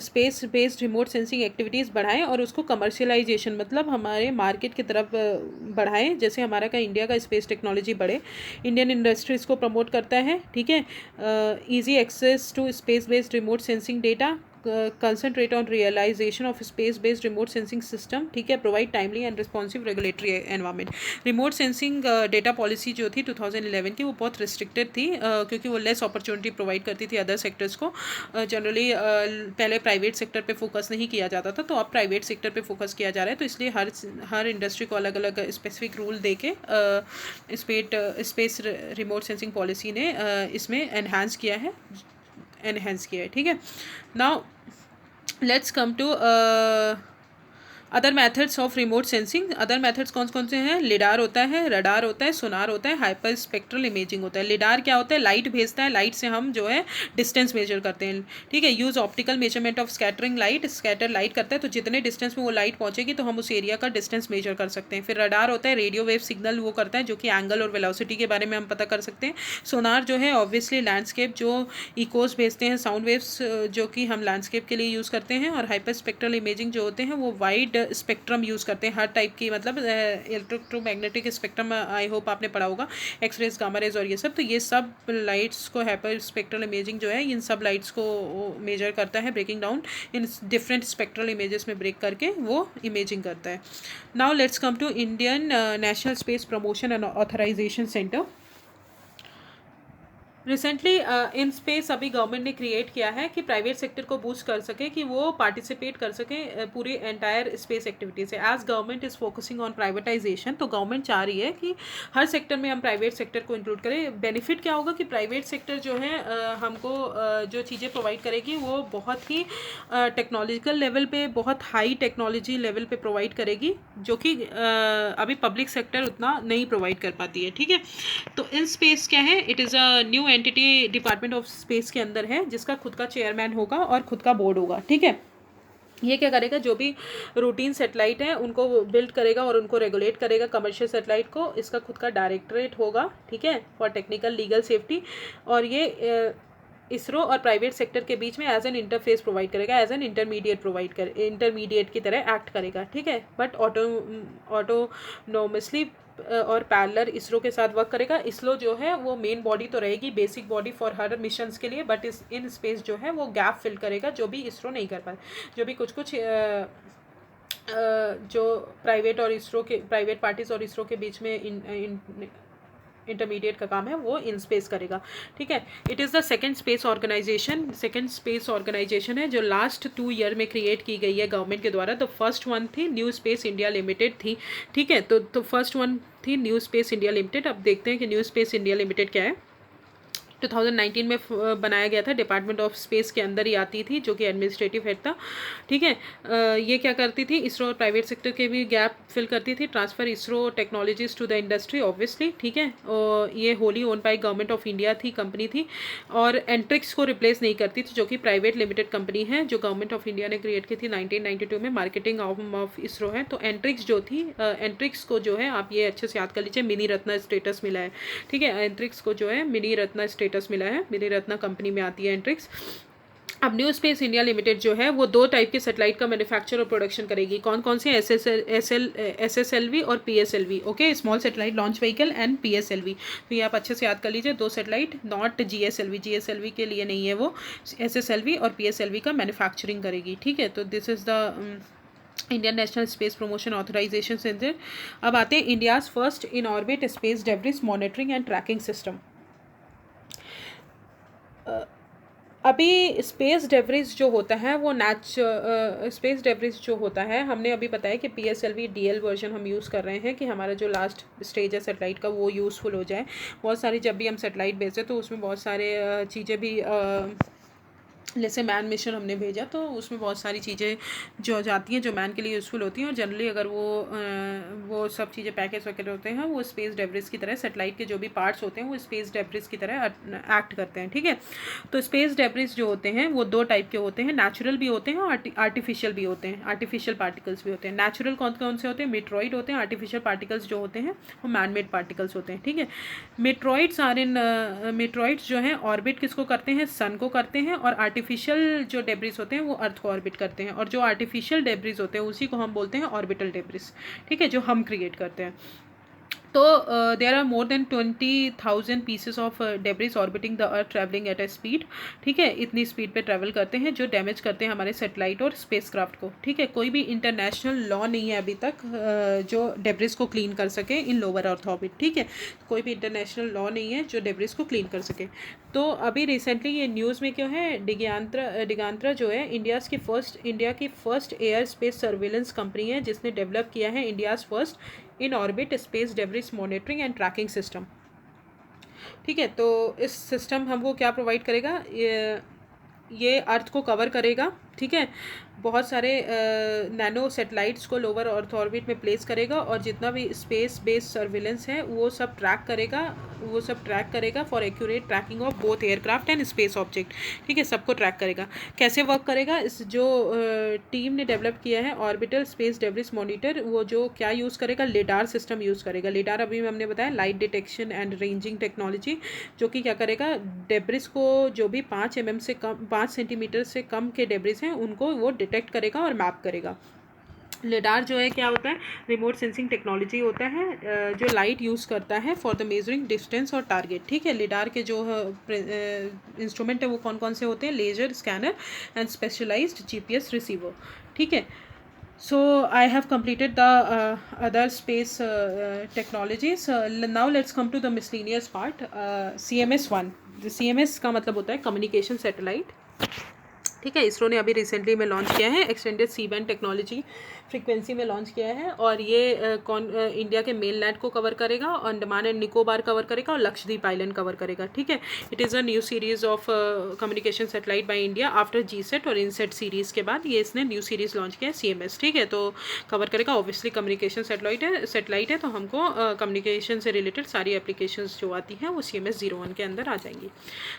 space based remote sensing activities बढ़ाएं और उसको कमर्शियलाइजेशन मतलब हमारे मार्केट की तरफ बढ़ाएं। जैसे हमारा का इंडिया का स्पेस टेक्नोलॉजी बढ़े, इंडियन इंडस्ट्रीज़ को प्रमोट करता है, ठीक है। Easy access to space based remote sensing data, concentrate on realization of space based remote sensing system, ठीक है। Provide timely and responsive regulatory environment. Remote sensing data policy जो थी 2011 की, वो बहुत रिस्ट्रिक्टेड थी क्योंकि वो लेस अपॉर्चुनिटी प्रोवाइड करती थी अदर सेक्टर्स को। जनरली पहले प्राइवेट सेक्टर पे फोकस नहीं किया जाता था, तो अब प्राइवेट सेक्टर पे फोकस किया जा रहा है। तो इसलिए हर इंडस्ट्री को अलग अलग स्पेसिफिक रूल दे के स्पेस रिमोट सेंसिंग पॉलिसी ने इसमें एनहांस किया है, ठीक है। Now let's come to other methods of remote sensing. Other methods कौन कौन से हैं? लिडार होता है, रडार होता है, सोनार होता है, हाइपर स्पेक्ट्रल इमेजिंग होता है। लिडार क्या होता है? लाइट भेजता है, लाइट से हम जो है डिस्टेंस मेजर करते हैं, ठीक है। Use optical measurement of scattering light, scatter light करता है तो जितने डिस्टेंस में वो लाइट पहुंचेगी तो हम उस एरिया का डिस्टेंस मेजर कर सकते हैं। फिर रडार होता है, रेडियो वेव सिग्नल वो करता है जो कि एंगल और वेलोसिटी के बारे में हम पता कर सकते हैं। सोनार जो है ऑब्वियसली लैंडस्केप जो इकोस भेजते हैं, साउंड वेव्स जो कि हम लैंडस्केप के लिए यूज़ करते हैं। और हाइपर स्पेक्ट्रल इमेजिंग जो होते हैं वो वाइड स्पेक्ट्रम यूज़ करते हैं, हर टाइप की, मतलब इलेक्ट्रोमैग्नेटिक स्पेक्ट्रम, आई होप आपने पढ़ा होगा, एक्सरेज, गामा रेज और ये सब। तो ये सब लाइट्स को हाइपर स्पेक्ट्रल इमेजिंग जो है इन सब लाइट्स को मेजर करता है, breaking down in different spectral images में ब्रेक करके वो इमेजिंग करता है। Now let's come to Indian national space promotion and authorization centre. Recently in space अभी गवर्नमेंट ने क्रिएट किया है कि प्राइवेट सेक्टर को बूस्ट कर सके, कि वो पार्टिसिपेट कर सके पूरी एंटायर स्पेस एक्टिविटी से। As government is focusing on privatization, तो गवर्नमेंट चाह रही है कि हर सेक्टर में हम प्राइवेट सेक्टर को इंक्लूड करें। बेनिफिट क्या होगा कि प्राइवेट सेक्टर जो है हमको जो चीज़ें प्रोवाइड करेगी वो बहुत ही टेक्नोलॉजिकल लेवल पे, बहुत हाई टेक्नोलॉजी लेवल पे प्रोवाइड करेगी, जो कि अभी पब्लिक सेक्टर उतना नहीं प्रोवाइड कर पाती है, ठीक है। तो इन स्पेस क्या है? It is a new entity department of space के अंदर है, जिसका खुद का चेयरमैन होगा और खुद का बोर्ड होगा, ठीक है। ये क्या करेगा? जो भी रूटीन सेटेलाइट है उनको बिल्ड करेगा और उनको रेगुलेट करेगा, कमर्शियल सेटेलाइट को। इसका खुद का डायरेक्टरेट होगा, ठीक है, फॉर टेक्निकल लीगल सेफ्टी। और ये इसरो और प्राइवेट सेक्टर के बीच में एज एन इंटरफेस प्रोवाइड करेगा, एज एन इंटरमीडिएट की तरह एक्ट करेगा, ठीक है। बट ऑटोनोमसली और पैरेलल इसरो के साथ वर्क करेगा। इसरो जो है वो मेन बॉडी तो रहेगी, basic body for her missions के लिए, बट इस इन स्पेस जो है वो गैप फिल करेगा जो भी इसरो नहीं कर पाए, जो भी कुछ जो प्राइवेट पार्टीज और इसरो के बीच में इंटरमीडिएट का काम है वो इन स्पेस करेगा, ठीक है। It is the second space organization है जो लास्ट 2 ईयर में क्रिएट की गई है गवर्नमेंट के द्वारा। तो फर्स्ट वन थी न्यू स्पेस इंडिया लिमिटेड थी, ठीक है। तो फर्स्ट वन थी न्यू स्पेस इंडिया लिमिटेड। अब देखते हैं कि न्यू स्पेस इंडिया लिमिटेड क्या है। 2019 में बनाया गया था, डिपार्टमेंट ऑफ स्पेस के अंदर ही आती थी, जो कि एडमिनिस्ट्रेटिव हेड था, ठीक है। ये क्या करती थी? इसरो और प्राइवेट सेक्टर के भी गैप फिल करती थी, transfer ISRO technologies to the industry obviously, ठीक है। और ये wholly owned by government of India थी, कंपनी थी। और एंट्रिक्स को रिप्लेस नहीं करती थी, जो कि प्राइवेट लिमिटेड कंपनी है जो गवर्नमेंट ऑफ इंडिया ने क्रिएट की थी 1992 में, मार्केटिंग ऑफ इसरो है। तो एंट्रिक्स जो थी, एंट्रिक्स को जो है आप ये अच्छे से याद कर लीजिए, मिनी रत्न स्टेटस मिला है, ठीक है। एंट्रिक्स को जो है मिनी रत्न स्टेटस मिला है, मिनी रत्ना कंपनी में आती है एंट्रिक्स। अब न्यू स्पेस इंडिया लिमिटेड जो है वो 2 टाइप के सैटेलाइट का मैन्युफैक्चर और प्रोडक्शन करेगी। कौन कौन से? SSLV और PSLV, okay, small satellite launch vehicle and PSLV। तो ये आप अच्छे से याद कर लीजिए, 2 सैटेलाइट, नॉट GSLV के लिए नहीं है वो, SSLV और PSLV का मैन्युफैक्चरिंग करेगी, ठीक है। तो this is the Indian national space promotion authorization centre. अब आते हैं India's first in orbit space debris monitoring and tracking system. अभी स्पेस डेब्रिस जो होता है वो स्पेस डेब्रिस जो होता है, हमने अभी बताया कि PSLV DL वर्जन हम यूज़ कर रहे हैं कि हमारा जो लास्ट स्टेज है सेटेलाइट का वो यूज़फुल हो जाए। बहुत सारी जब भी हम सेटेलाइट भेजते तो उसमें बहुत सारे चीज़ें भी जैसे मैन मिशन हमने भेजा तो उसमें बहुत सारी चीज़ें जो जाती हैं जो मैन के लिए यूज़फुल होती हैं, और जनरली अगर वो सब चीज़ें पैकेज वगैरह होते हैं वो स्पेस डेब्रिस की तरह, सेटेलाइट के जो भी पार्ट्स होते हैं वो स्पेस डेब्रिस की तरह एक्ट करते हैं, ठीक है। तो स्पेस डेब्रिस जो होते हैं वो 2 टाइप के होते हैं, नेचुरल भी होते हैं और आर्टिफिशियल भी होते हैं, आर्टिफिशियल पार्टिकल्स भी होते हैं। नेचुरल कौन कौन से होते हैं? मेट्रॉइड होते हैं। आर्टिफिशियल पार्टिकल्स जो होते हैं वो मैन मेड पार्टिकल्स होते हैं, ठीक है। मेट्रॉइड्स जो हैं ऑर्बिट किसको करते हैं? सन को करते हैं। और आर्टिफिशियल जो डेब्रिस होते हैं वो अर्थ को ऑर्बिट करते हैं, और जो आर्टिफिशियल डेब्रिस होते हैं उसी को हम बोलते हैं ऑर्बिटल डेब्रिस, ठीक है, जो हम क्रिएट करते हैं। तो there are more than 20,000 pieces of debris orbiting the earth travelling at a speed, ठीक है। इतनी स्पीड पे ट्रैवल करते हैं जो डैमेज करते हैं हमारे सेटेलाइट और स्पेसक्राफ्ट को, ठीक है। कोई भी इंटरनेशनल लॉ नहीं है अभी तक जो डेब्रिस को क्लीन कर सके इन लोअर अर्थ ऑर्बिट, ठीक है। कोई भी इंटरनेशनल लॉ नहीं है जो डेब्रिस को क्लीन कर सके। तो अभी रिसेंटली ये न्यूज़ में क्यों है, डिगांत्रा जो है इंडिया की first air space surveillance company है जिसने डेवलप किया है India's first in orbit space debris monitoring and tracking system, ठीक है। तो इस सिस्टम हमको क्या प्रोवाइड करेगा? ये अर्थ को कवर करेगा, ठीक है, बहुत सारे नैनो सैटेलाइट्स को लोअर अर्थ ऑर्बिट में प्लेस करेगा और जितना भी स्पेस बेस्ड सर्विलेंस है वो सब ट्रैक करेगा for accurate tracking of both aircraft and space object. ठीक है, सबको ट्रैक करेगा। कैसे वर्क करेगा, इस जो टीम ने डेवलप किया है ऑर्बिटल स्पेस डेब्रिस मॉनिटर, वो जो क्या यूज़ करेगा, लिडार सिस्टम यूज़ करेगा। लिडार अभी हमने बताया light detection and ranging technology, जो कि क्या करेगा, डेब्रिस को जो भी 5 से कम 5 सेंटीमीटर से कम के डेब्रिस हैं उनको वो डिटेक्ट करेगा और मैप करेगा। लिडार जो है क्या होता है, रिमोट सेंसिंग टेक्नोलॉजी होता है जो लाइट यूज़ करता है फॉर द मेजरिंग डिस्टेंस और टारगेट। ठीक है, लिडार के जो इंस्ट्रूमेंट है वो कौन कौन से होते हैं, laser, scanner and specialized GPS receiver. ठीक है, so I have completed the other space technologies. Now let's come to the miscellaneous part. CMS-1, CMS का मतलब होता है कम्युनिकेशन सैटेलाइट। ठीक है, इसरो ने अभी रिसेंटली में लॉन्च किया है, extended C band technology frequency में लॉन्च किया है, और ये इंडिया के मेन लैंड को कवर करेगा, अंडमान एंड निकोबार कवर करेगा और लक्षद्वीप आइलैंड कवर करेगा। ठीक है, it is a new series of communication satellite by India after GSAT और इनसेट सीरीज़ के बाद ये इसने न्यू सीरीज़ लॉन्च किया है CMS। ठीक है, तो कवर करेगा, ऑब्वियसली कम्युनिकेशन सैटेलाइट है तो हमको कम्युनिकेशन से रिलेटेड सारी एप्लीकेशंस जो आती हैं वो CMS-01 के अंदर आ जाएंगी।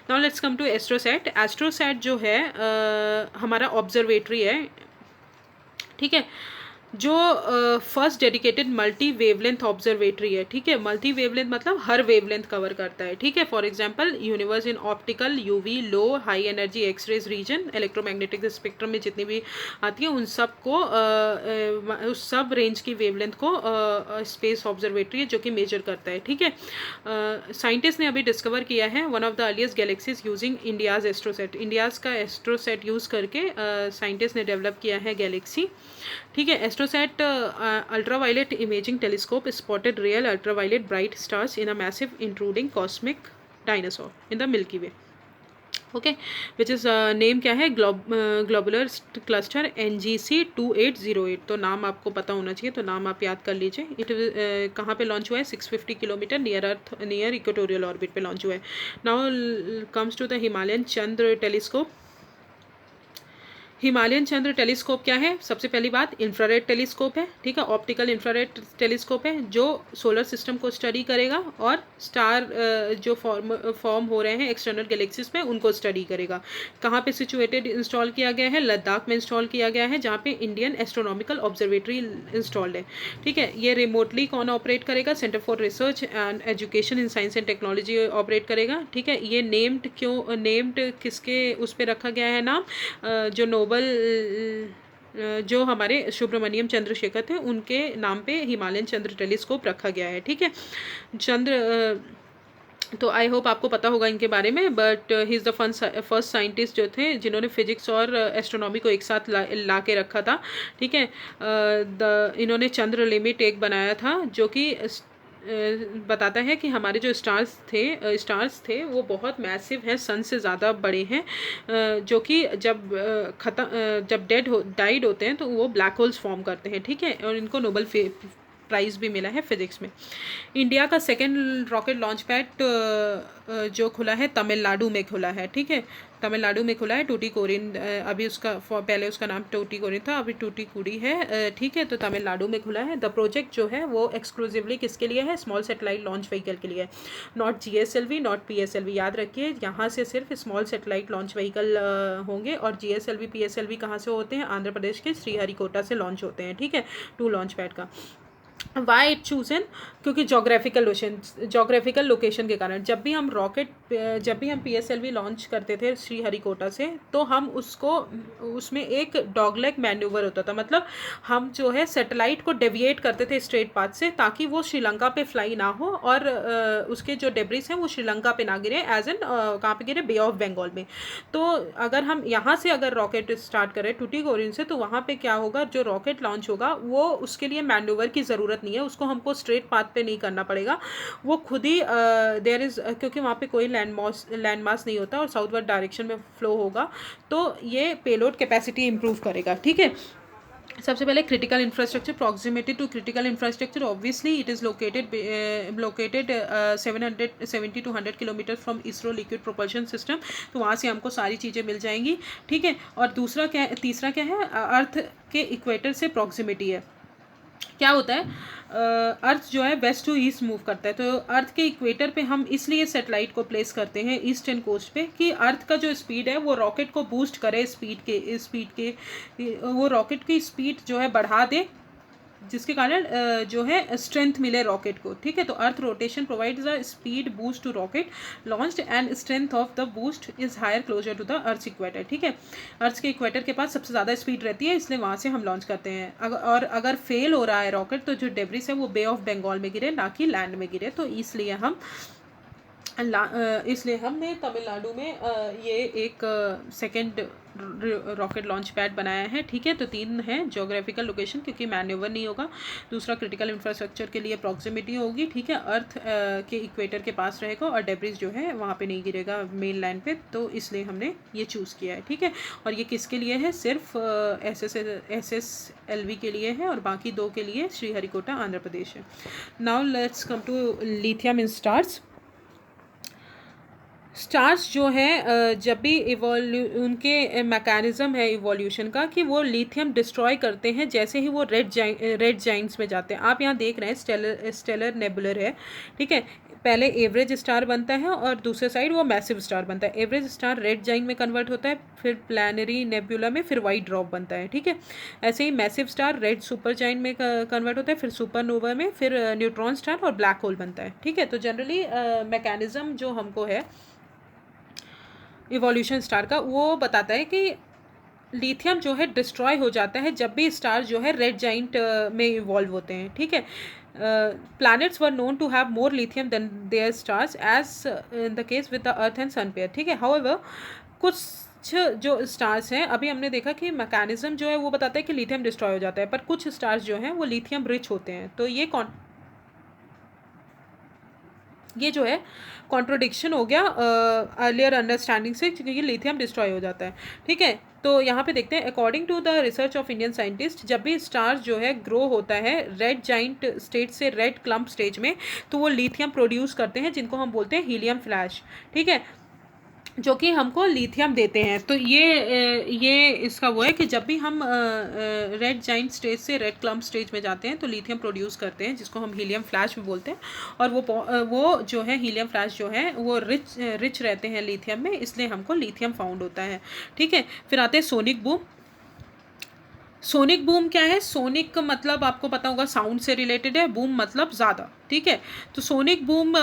Now let's come to AstroSat. AstroSat जो है हमारा ऑब्जर्वेटरी है। ठीक है, जो first dedicated multi wavelength observatory है। ठीक है, मल्टी वेवलेंथ मतलब हर वेवलेंथ कवर करता है। ठीक है, for example universe in optical, UV, low, high energy, x rays region, electromagnetic spectrum में जितनी भी आती है उन सब को उस सब रेंज की वेवलेंथ को स्पेस ऑब्जर्वेटरी है जो कि मेजर करता है। ठीक है, साइंटिस्ट ने अभी डिस्कवर किया है one of the earliest galaxies using India's AstroSat. India's का एस्ट्रोसैट यूज़ करके साइंटिस्ट ने डेवलप किया है गैलेक्सी। ठीक है, AstroSat ultraviolet imaging telescope spotted real ultraviolet bright stars in a massive intruding cosmic dinosaur in the milky way. Okay, which is name क्या है, globular cluster NGC2808। तो नाम आपको पता होना चाहिए, तो नाम आप याद कर लीजिए। इट कहाँ पे लॉन्च हुआ है, 650 किलोमीटर नियर इक्वेटोरियल ऑर्बिट पे लॉन्च हुआ है। Now comes to the Himalayan Chandra telescope. Himalayan Chandra telescope क्या है, सबसे पहली बात इंफ्रारेड टेलीस्कोप है। ठीक है, ऑप्टिकल इंफ्रारेड टेलीस्कोप है जो सोलर सिस्टम को स्टडी करेगा और स्टार जो फॉर्म हो रहे हैं एक्सटर्नल गैलेक्सीज में उनको स्टडी करेगा। कहाँ पे सिचुएटेड इंस्टॉल किया गया है, लद्दाख में इंस्टॉल किया गया है जहाँ पे इंडियन एस्ट्रोनॉमिकल ऑब्जर्वेटरी इंस्टॉल्ड है। ठीक है, ये रिमोटली कौन ऑपरेट करेगा, centre for research and education in science and technology operate करेगा। ठीक है, ये नेम्ड किसके उस पर रखा गया है नाम, जो नोबल जो हमारे सुब्रमण्यम चंद्रशेखर थे उनके नाम पे हिमालयन चंद्र टेलीस्कोप रखा गया है। ठीक है, तो आई होप आपको पता होगा इनके बारे में, but he is the first scientist जो थे जिन्होंने फिजिक्स और एस्ट्रोनॉमी को एक साथ ला के रखा था। ठीक है, इन्होंने चंद्र लिमिट एक बनाया था जो कि बताता है कि हमारे जो स्टार्स थे वो बहुत मैसिव हैं, सन से ज़्यादा बड़े हैं, जो कि जब डाइड होते हैं तो वो ब्लैक होल्स फॉर्म करते हैं। ठीक है, और इनको नोबेल प्राइज़ भी मिला है फिजिक्स में। इंडिया का सेकेंड रॉकेट लॉन्च पैड जो खुला है तमिलनाडु में खुला है। ठीक है, तमिलनाडु में खुला है टूटीकोरिन। अभी पहले उसका नाम टूटीकोरिन था, अभी टूटीकुडी है। ठीक है, तो तमिलनाडु में खुला है। द प्रोजेक्ट जो है वो एक्सक्लूसिवली किसके लिए है, स्मॉल सेटेलाइट लॉन्च व्हीकल के लिए है, नॉट GSLV नॉट PSLV। याद रखिए, यहाँ से सिर्फ स्मॉल सेटेलाइट लॉन्च व्हीकल होंगे, और GSLV PSLV कहाँ से होते हैं, आंध्र प्रदेश के श्रीहरिकोटा से लॉन्च होते हैं। ठीक है, 2 लॉन्च पैड का। वाई इट चूजन, क्योंकि जोग्राफिकल लोकेशन के कारण। जब भी हम PSLV लॉन्च करते थे श्रीहरिकोटा से, तो हम उसमें एक डॉगलेग मैन्यूवर होता था, मतलब हम जो है सैटेलाइट को डेविएट करते थे स्ट्रेट पाथ से ताकि वो श्रीलंका पे फ्लाई ना हो और उसके जो डेब्रिस हैं वो श्रीलंका पे ना गिरे, एज एन कहाँ पे गिरे, बे ऑफ बंगाल में। तो अगर हम यहाँ से अगर रॉकेट स्टार्ट करें टूटीकोरिन से, तो वहाँ पे क्या होगा, जो रॉकेट लॉन्च होगा वो उसके लिए मैन्यूवर की ज़रूरत नहीं है, उसको हमको स्ट्रेट पाथ पे नहीं करना पड़ेगा, वो खुद ही क्योंकि वहाँ पे कोई लैंड मास नहीं होता और साउथवर्ड डायरेक्शन में फ्लो होगा, तो ये पेलोड कैपेसिटी इंप्रूव करेगा। ठीक है, सबसे पहले critical infrastructure, proximity to critical infrastructure, obviously it is located 770 to 100 kilometre from ISRO liquid propulsion system, तो वहाँ से हमको सारी चीज़ें मिल जाएंगी, ठीक है। और तीसरा क्या है, अर्थ के इक्वेटर से प्रॉक्सिमिटी है। क्या होता है, अर्थ जो है वेस्ट टू ईस्ट मूव करता है, तो अर्थ के इक्वेटर पे हम इसलिए सैटेलाइट को प्लेस करते हैं ईस्टर्न कोस्ट पे कि अर्थ का जो स्पीड है वो रॉकेट को बूस्ट करे, वो रॉकेट की स्पीड जो है बढ़ा दे, जिसके कारण जो है स्ट्रेंथ मिले रॉकेट को, ठीक है। तो earth rotation provides a speed boost to rocket launched and strength of the boost is higher closer to the earth equator, ठीक है। अर्थ के इक्वेटर के पास सबसे ज़्यादा स्पीड रहती है, इसलिए वहाँ से हम लॉन्च करते हैं। और अगर फेल हो रहा है रॉकेट, तो जो डेब्रिस है वो बे ऑफ बंगाल में गिरे, ना कि लैंड में गिरे, तो इसलिए हमने तमिलनाडु में ये एक सेकंड रॉकेट लॉन्च पैड बनाया है, ठीक है। तो 3 है, ज्योग्राफिकल लोकेशन क्योंकि मैन्यूवर नहीं होगा, दूसरा क्रिटिकल इंफ्रास्ट्रक्चर के लिए प्रॉक्सिमिटी होगी, ठीक है, अर्थ के इक्वेटर के पास रहेगा, और डेब्रिस जो है वहाँ पे नहीं गिरेगा मेन लैंड पे, तो इसलिए हमने ये चूज़ किया है, ठीक है। और ये किसके लिए है, सिर्फ SSLV के लिए है, और बाकी 2 के लिए श्रीहरिकोटा आंध्र प्रदेश है। Now let's come to lithium in stars. Stars जो है जब भी उनके मैकेनिज़्म है इवोल्यूशन का कि वो लिथियम डिस्ट्रॉय करते हैं जैसे ही वो रेड जाइंट्स में जाते हैं। आप यहाँ देख रहे हैं स्टेलर नेबुलर है, ठीक है। पहले एवरेज स्टार बनता है और दूसरे साइड वो मैसिव स्टार बनता है। एवरेज स्टार रेड जाइंट में कन्वर्ट होता है, फिर प्लानरी नेबुला में, फिर वाइट ड्रॉप बनता है, ठीक है। ऐसे ही massive star red supergiant में कन्वर्ट होता है, फिर सुपरनोवा में, फिर न्यूट्रॉन स्टार और ब्लैक होल बनता है, ठीक है। तो जनरली मैकेनिज़्म जो हमको है इवोल्यूशन स्टार का, वो बताता है कि लिथियम जो है डिस्ट्रॉय हो जाता है जब भी स्टार जो है रेड जाइंट में इवॉल्व होते हैं, ठीक है। planets were known to have more lithium than their stars as in the case with the earth and sun pair, ठीक है। however कुछ जो स्टार्स हैं, अभी हमने देखा कि मैकेनिज्म जो है वो बताता है कि लिथियम डिस्ट्रॉय हो जाता है, पर कुछ स्टार्स जो हैं वो लिथियम रिच होते हैं, तो ये जो है कॉन्ट्रोडिक्शन हो गया अर्लियर अंडरस्टैंडिंग से, क्योंकि लिथियम डिस्ट्रॉय हो जाता है, ठीक है। तो यहाँ पे देखते हैं, according to the research of Indian scientist, जब भी स्टार जो है ग्रो होता है रेड जाइंट स्टेज से रेड क्लम्प स्टेज में, तो वो लिथियम प्रोड्यूस करते हैं, जिनको हम बोलते हैं हीलियम फ्लैश, ठीक है, जो कि हमको लिथियम देते हैं। तो ये इसका वो है कि जब भी हम रेड जाइंट स्टेज से रेड क्लम्प स्टेज में जाते हैं तो लिथियम प्रोड्यूस करते हैं, जिसको हम हीलियम फ्लैश भी बोलते हैं। और वो जो है हीलियम फ्लैश जो है वो रिच रहते हैं लिथियम में, इसलिए हमको लिथियम फाउंड होता है, ठीक है। फिर आते हैं सोनिक बूम। सोनिक बूम क्या है, सोनिक मतलब आपको पता होगा साउंड से रिलेटेड है, बूम मतलब ज़्यादा, ठीक है। तो सोनिक बूम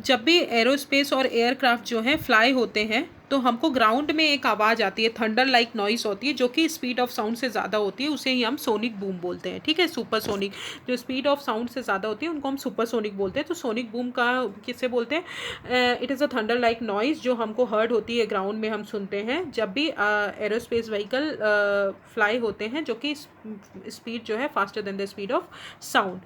जब भी एरोस्पेस और एयरक्राफ्ट जो है फ्लाई होते हैं तो हमको ग्राउंड में एक आवाज़ आती है, थंडर लाइक नॉइस होती है, जो कि स्पीड ऑफ साउंड से ज़्यादा होती है, उसे ही हम सोनिक बूम बोलते हैं, ठीक है। सुपरसोनिक जो स्पीड ऑफ साउंड से ज़्यादा होती है उनको हम सुपरसोनिक बोलते हैं। तो सोनिक बूम का किससे बोलते हैं, it is a thunder like noise जो हमको हर्ड होती है, ग्राउंड में हम सुनते हैं जब भी एरोस्पेस व्हीकल फ्लाई होते हैं, जो कि स्पीड जो है faster than the speed of sound,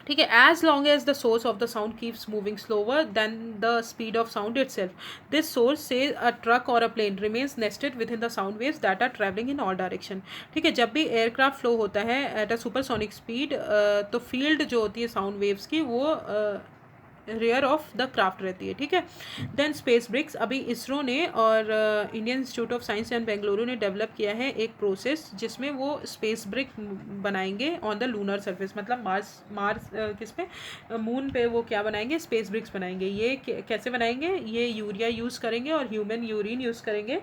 ठीक है। As long as the source of the sound keeps moving slower than the speed of sound itself, this source से अ ट्रक और a plane remains nested within the sound waves that are travelling in all direction, ठीक है। जब भी aircraft flow होता है at a supersonic speed, तो field जो होती है साउंड वेव्स की वो रेयर ऑफ द क्राफ्ट रहती है, ठीक है। देन स्पेस ब्रिक्स, अभी इसरो ने और Indian institute of science and Bengaluru ने डेवलप किया है एक प्रोसेस जिसमें वो स्पेस ब्रिक बनाएंगे ऑन द लूनर सरफेस, मतलब मार्स किस पे, मून पे वो क्या बनाएंगे, स्पेस ब्रिक्स बनाएंगे। ये कैसे बनाएंगे, ये यूरिया यूज़ करेंगे और ह्यूमन यूरिन यूज़ करेंगे,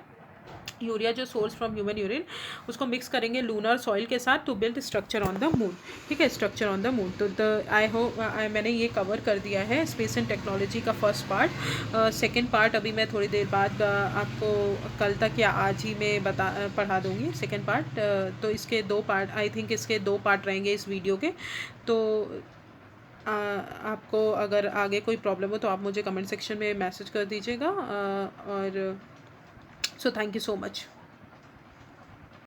यूरिया जो सोर्स फ्रॉम ह्यूमन यूरिन, उसको मिक्स करेंगे लूनर सॉइल के साथ to build structure on the moon, ठीक है, स्ट्रक्चर ऑन द मून। तो मैंने ये कवर कर दिया है स्पेस एंड टेक्नोलॉजी का फर्स्ट पार्ट। सेकंड पार्ट अभी मैं थोड़ी देर बाद आपको कल तक या आज ही में पढ़ा दूँगी सेकंड पार्ट। तो इसके 2 पार्ट, आई थिंक इसके 2 पार्ट रहेंगे इस वीडियो के। तो आपको अगर आगे कोई प्रॉब्लम हो तो आप मुझे कमेंट सेक्शन में मैसेज कर दीजिएगा। और so thank you so much.